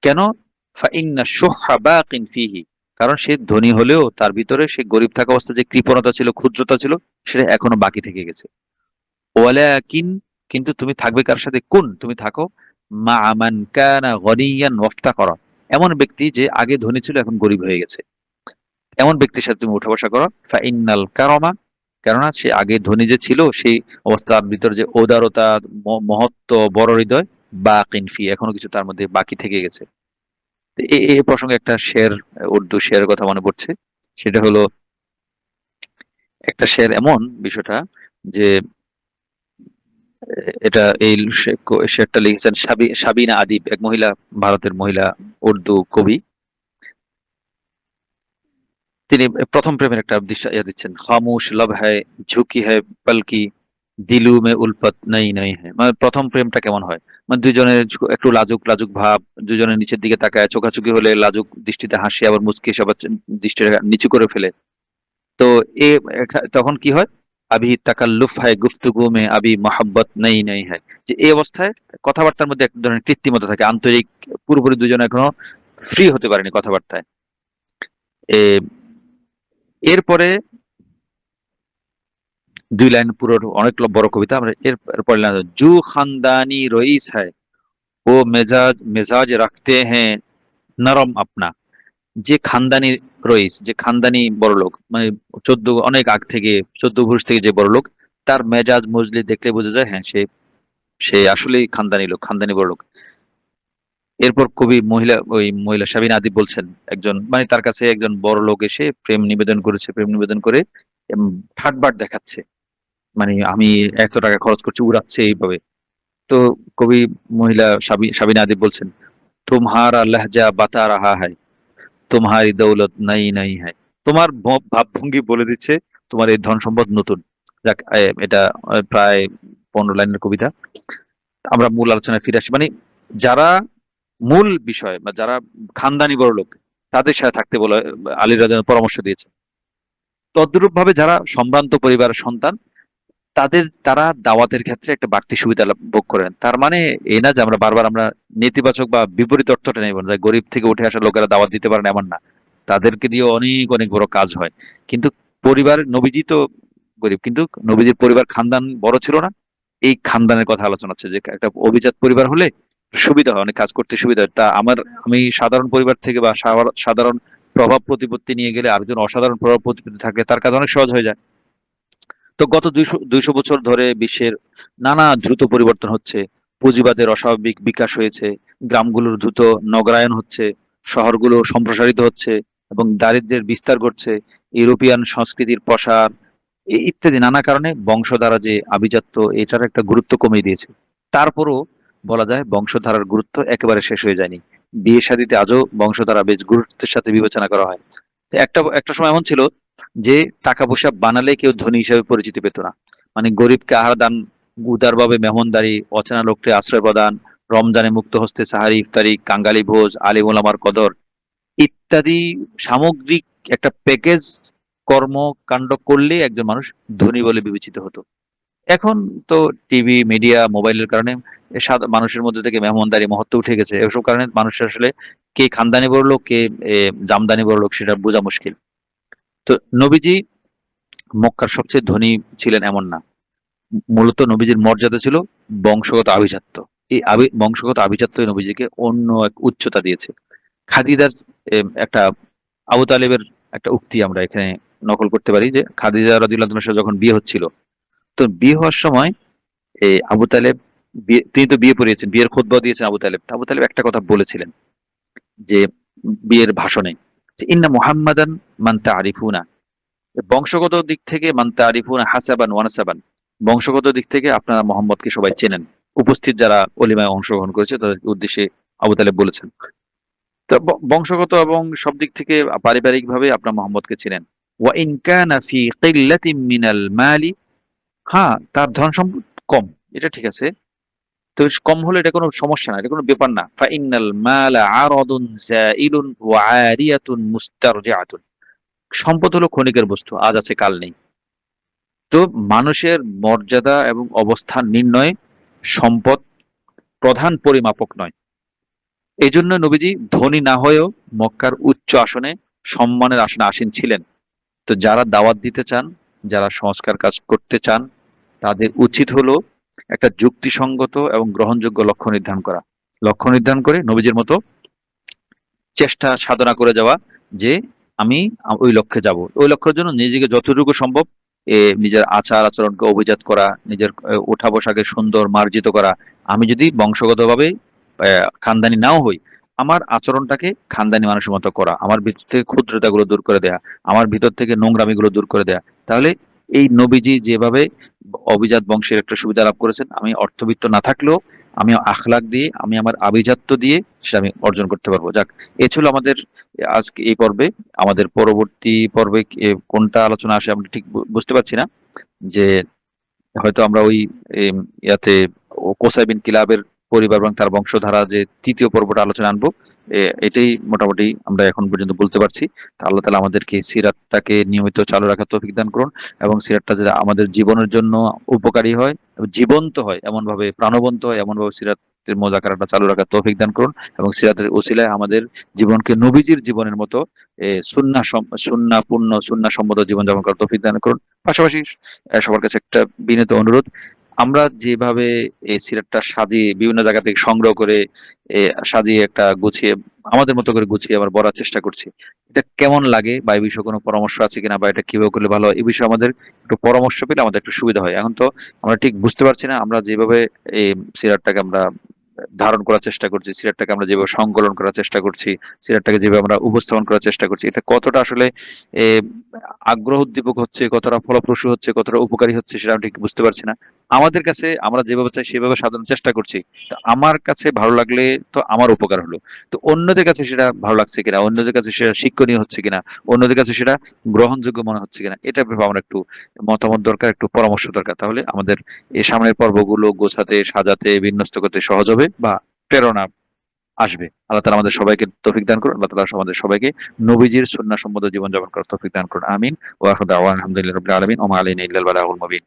কেন? ফাইন্না শুহহা বাকিন ফিহি। কারণ সে ধনী হলেও তার ভিতরে সে গরিব থাকা অবস্থায় যে কৃপণতা ছিল, ক্ষুদ্রতা ছিল, সেটা এখনো বাকি থেকে গেছে। ওয়ালাকিন, কিন্তু তুমি থাকবে কার সাথে? তুমি থাকো মা মান কানা গনিয়ান ওয়াফতাকারা। এমন ব্যক্তি যে আগে ধনী ছিল এখন গরিব হয়ে গেছে, এমন ব্যক্তির সাথে তুমি উঠা বসা করো। ফাইন্নাল কারামা, কেননা সে আগে ধনী যে ছিল সেই অবস্থার ভিতর যে উদারতা, মহত্ব, বড় হৃদয়, বাকিন ফি, এখনো কিছু তার মধ্যে বাকি থেকে গেছে। তো এই প্রসঙ্গে একটা শের, উর্দু শেরের কথা মনে পড়ছে। সেটা হলো, একটা শের এমন বিষয়টা যে, এটা এই শেরটা লিখেছেন সাবিনা আদিব, এক মহিলা, ভারতের মহিলা উর্দু কবি। তিনি প্রথম প্রেমের একটা দিচ্ছেন, খামোশ লব হ্যায়, ঝুঁকি হ্যায় পলকি, দিলু মে উলফত নেই নেই হ্যায়। মানে প্রথম প্রেমটা কেমন হয়, মানে দুজনের একটু লাজুক লাজুক ভাব, দুজনের নিচের দিকে তাকায়, চোখাচোখি হলে লাজুক দৃষ্টিতে হাসি, আবার মুচকি এসে আবার দৃষ্টিটা নিচু করে ফেলে। তো তখন কি হয়, আবি তাকাল্লুফ হয় গুফতুগু মে, আবি মোহাব্বত নেই নেই হয়। যে এই অবস্থায় কথাবার্তার মধ্যে এক ধরনের কৃত্রিমতা থাকে, আন্তরিক, পুরোপুরি দুজনে এখনো ফ্রি হতে পারেনি কথাবার্তায়। এ- এরপরে দুই লাইন, পুরো অনেক বড় কবিতা, আমরা এরপরে জু খানদানি রইস হ্যায়, ও মেজাজ মেজাজ রাখতে হ্যাঁ নরম আপনা। যে খানদানি রইস, যে খানদানি বড়লোক, মানে অনেক আগ থেকে, 14 পুরুষ থেকে যে বড়লোক, তার মেজাজ মজলি দেখলে বোঝা যায়, হ্যাঁ সে সে আসলেই খানদানি লোক, খানদানি বড়লোক। এরপর ওই মহিলা সাবিনা আদিব বলছেন, একজন, মানে তার কাছে একজন বড় লোক এসে প্রেম নিবেদন করেছে, প্রেম নিবেদন করে ঠাটবাট দেখাচ্ছে, মানে আমি এত টাকা খরচ করছি, উড়াচ্ছে এইভাবে। তো কবি মহিলা সাবিনা আদিব বলছেন, তুমহারা লহজা বাতা রাহা হ্যায়, তোমারি দৌলত নাই নাই হ্যায়। তোমার ভাবভঙ্গি বলে দিচ্ছে তোমার এই ধন সম্পদ নতুন। যাক, এটা প্রায় 15 লাইনের কবিতা। আমরা মূল আলোচনায় ফিরে আসি। মানে যারা মূল বিষয় বা যারা খানদানি বড় লোক, তাদের সাথে থাকতে বলে আলী রাদিয়াল্লাহু আনহু পরামর্শ দিয়েছে। তদ্রূপ ভাবে যারা সম্ভ্রান্ত পরিবারের সন্তান, তারা দাওয়াতের ক্ষেত্রে একটা বাড়তি সুবিধা ভোগ করেন। তার মানে এই না যে আমরা নেতিবাচক বা বিপরীত অর্থটা নেব না, যে গরিব থেকে উঠে আসা লোকেরা দাওয়াত দিতে পারেন এমন না, তাদেরকে দিয়ে অনেক অনেক বড় কাজ হয়। কিন্তু নবীজি তো গরিব, কিন্তু নবীজির পরিবার খানদান বড় ছিল না। এই খানদানের কথা আলোচনা হচ্ছে যে একটা অভিজাত পরিবার হলে সুবিধা হয়, অনেক কাজ করতে সুবিধা হয়। তা আমি সাধারণ পরিবার থেকে বা সাধারণ প্রভাব প্রতিপত্তি নিয়ে গেলে আরেকজন অসাধারণ প্রভাব প্রতিপত্তি থাকলে তার কাজ অনেক সহজ হয়ে যায়। তো গত ২০০ বছর ধরে বিশ্বের নানা দ্রুত পরিবর্তন হচ্ছে। পুঁজিবাদের অস্বাভাবিক বিকাশ হয়েছে, গ্রামগুলোর দ্রুত নগরায়ন হচ্ছে, শহরগুলো সম্প্রসারিত হচ্ছে এবং দারিদ্র্যের বিস্তার ঘটছে, ইউরোপিয়ান সংস্কৃতির প্রসার ইত্যাদি নানা কারণে বংশধারা যে আভিজাত্য এটার একটা গুরুত্ব কমিয়ে দিয়েছে। তারপরও বলা যায় বংশধারার গুরুত্ব একেবারে শেষ হয়ে যায়নি। বিয়ে শাদীতে আজও বংশধারা বেশ গুরুত্বের সাথে বিবেচনা করা হয়। তো একটা সময় এমন ছিল যে টাকা পয়সা বানালে কেউ ধনী হিসেবে পরিচিতি পেত না। মানে গরিবকে আহার দান, উদারভাবে মেহমানদারি, অচেনা লোককে আশ্রয় প্রদান, রমজানে মুক্ত হস্তে সাহারি ইফতারি, কাঙ্গালি ভোজ, আলিম ওলামার কদর ইত্যাদি সামগ্রিক একটা প্যাকেজ কর্মকাণ্ড করলে একজন মানুষ ধনী বলে বিবেচিত হতো। এখন তো টিভি, মিডিয়া, মোবাইলের কারণে মানুষের মধ্যে থেকে মেহমানদারি মহত্ব উঠে গেছে। এসব কারণে মানুষ আসলে কে খানদানি বড়লোক, কে জামদানি বড়লোক সেটা বোঝা মুশকিল। তো নবীজি মক্কার সবচেয়ে ধনী ছিলেন এমন না। মূলত নবীজির মর্যাদা ছিল বংশগত আভিজাত্য। এই বংশগত আভিজাত্যই নবীজিকে অন্য এক উচ্চতা দিয়েছে। খাদিজার একটা আবু তালেবের একটা উক্তি আমরা এখানে নকল করতে পারি যে খাদিজা রাদিয়াল্লাহু আনহার সাথে যখন বিয়ে হচ্ছিল, তো বিয়ে হওয়ার সময় আবু তালেব তিনি তো বিয়ে পড়িয়েছেন, বিয়ের খুতবা দিয়েছেন আবু তালেব। তো আবু তালেব একটা কথা বলেছিলেন যে বিয়ের ভাষণে যে ইন্না মুহাম্মাদান মান তা'রিফুনা, বংশগত দিক থেকে মান তা'রিফুনা হাসাবান ওয়া নাসাবান, বংশগত দিক থেকে আপনারা মোহাম্মদকে সবাই চেনেন। উপস্থিত যারা ওলিমায় অংশগ্রহণ করেছে তাদেরকে উদ্দেশ্যে আবু তালেব বলেছেন। তো বংশগত এবং সব দিক থেকে পারিবারিকভাবে আপনার মোহাম্মদকে চেনেন। ওয়া ইন কানা ফি কিল্লাতিন মিনাল মালি, হ্যাঁ, তার ধন সম্পদ কম। এটা ঠিক আছে। তো কম হলে এটা কোনো সমস্যা না, এটা কোনো ব্যাপার না। ফাইন্নাল মালা আরাদুন জাইলুন ওয়া আরিয়াতুন মুস্তারজিআতুন। সম্পদ হলো ক্ষণিকের বস্তু, আজ আছে কাল নেই। তো মানুষের মর্যাদা এবং অবস্থান নির্ণয়ে সম্পদ প্রধান পরিমাপক নয়। এজন্য নবীজি ধনী না হয়েও মক্কার উচ্চ আসনে, সম্মানের আসনে আসীন ছিলেন। তো যারা দাওয়াত দিতে চান, যারা সংস্কার কাজ করতে চান, তাদের উচিত হলো একটা যুক্তিসঙ্গত এবং গ্রহণযোগ্য লক্ষ্য নির্ধারণ করা। লক্ষ্য নির্ধারণ করে নবীজির মতো চেষ্টা সাধনা করে যাওয়া যে আমি ওই লক্ষ্যে যাব। ওই লক্ষ্যের জন্য নিজেকে যতটুকু সম্ভব নিজের আচার আচরণকে অভিজাত করা, নিজের ওঠা বসাকে সুন্দর মার্জিত করা। আমি যদি বংশগতভাবে খানদানি নাও হই, আমার আচরণটাকে খানদানি মানুষের মতো করা, আমার ভিতর থেকে ক্ষুদ্রতাগুলো দূর করে দেয়া, আমার ভিতর থেকে নোংরামিগুলো দূর করে দেয়া। তাহলে এই নবীজি যেভাবে অভিজাত বংশের একটা সুবিধা লাভ করেছেন, আমি অর্থবিত্ত না থাকলেও আমি আখলাক দিয়ে, আমি আমার আভিজাত্য দিয়ে সেটা আমি অর্জন করতে পারবো। যাক, এ ছিল আমাদের আজকে এই পর্বে। আমাদের পরবর্তী পর্বে কোনটা আলোচনা আসে আমি ঠিক বুঝতে পারছি না। যে হয়তো আমরা ওই ইয়াতে কোসাই বিন কিলাবের পরিবার এবং তার বংশধারা যে তৃতীয় পর্বটা আলোচনা আনবো। এটাই মোটামুটি আমরা এখন পর্যন্ত বলতে পারছি। তা আল্লাহ তাআলা আমাদেরকে সিরাতটাকে নিয়মিত চালু রাখার তৌফিক দান করুন এবং সিরাতটা যেটা আমাদের জীবনের জন্য উপকারী হয়, জীবন্ত হয় এমন ভাবে, প্রাণবন্ত হয় এমন ভাবে সিরাতের মোজাকারাটা চালু রাখার তৌফিক দান করুন এবং সিরাতের উসিলায় আমাদের জীবনকে নবীজির জীবনের মতো সুন্নাহপূর্ণ, সুন্নাহসম্মত জীবনযাপন করার তৌফিক দান করুন। পাশাপাশি সবার কাছে একটা বিনীত অনুরোধ, আমরা যেভাবে এই সিরাতটা সাজিয়ে বিভিন্ন জায়গা থেকে সংগ্রহ করে সাজিয়ে একটা গুছিয়ে আমাদের মতো করে গুছিয়ে আবার বলার চেষ্টা করছি, এটা কেমন লাগে বা এই বিষয়ে কোনো পরামর্শ আছে কিনা বা এটা কিভাবে করলে ভালো হয়, এই বিষয়ে আমাদের একটু পরামর্শ পেলে আমাদের একটু সুবিধা হয়। এখন তো আমরা ঠিক বুঝতে পারছি না আমরা যেভাবে এই সিরাতটাকে আমরা ধারণ করার চেষ্টা করছি, সিরাতটাকে আমরা যেভাবে সংকলন করার চেষ্টা করছি, সিরাতটাকে যেভাবে আমরা উপস্থাপন করার চেষ্টা করছি, এটা কতটা আসলে এ আগ্রহ উদ্দীপক হচ্ছে, কতটা ফলপ্রসূ হচ্ছে, কতটা উপকারী হচ্ছে সেটা আমি ঠিক বুঝতে পারছি না। আমাদের কাছে আমরা যেভাবে চাই সেভাবে সাজানোর চেষ্টা করছি। তো আমার কাছে ভালো লাগলে তো আমার উপকার হলো। তো অন্যদের কাছে সেটা ভালো লাগছে কিনা, অন্যদের কাছে সেটা শিক্ষণীয় হচ্ছে কিনা, অন্যদের কাছে সেটা গ্রহণযোগ্য মনে হচ্ছে কিনা, এটা ভেবে আমার একটু মতামত দরকার, একটু পরামর্শ দরকার। তাহলে আমাদের এই সামনের পর্বগুলো গোছাতে, সাজাতে, বিন্যস্ত করতে সহজ হবে বা প্রেরণা আসবে। আল্লাহ তাআলা আমাদের সবাইকে তৌফিক দান করুন। আল্লাহ তাআলা আমাদের সবাইকে নবীজির সুন্নাহ সম্মত জীবন যাপন করার তৌফিক দান করুন। আমিন। ওয়া আখিরু দাওয়ানা আলহামদুলিল্লাহি রাব্বিল আলামিন ওয়া মা আলাইনা ইল্লাল বালাগুল মুবিন।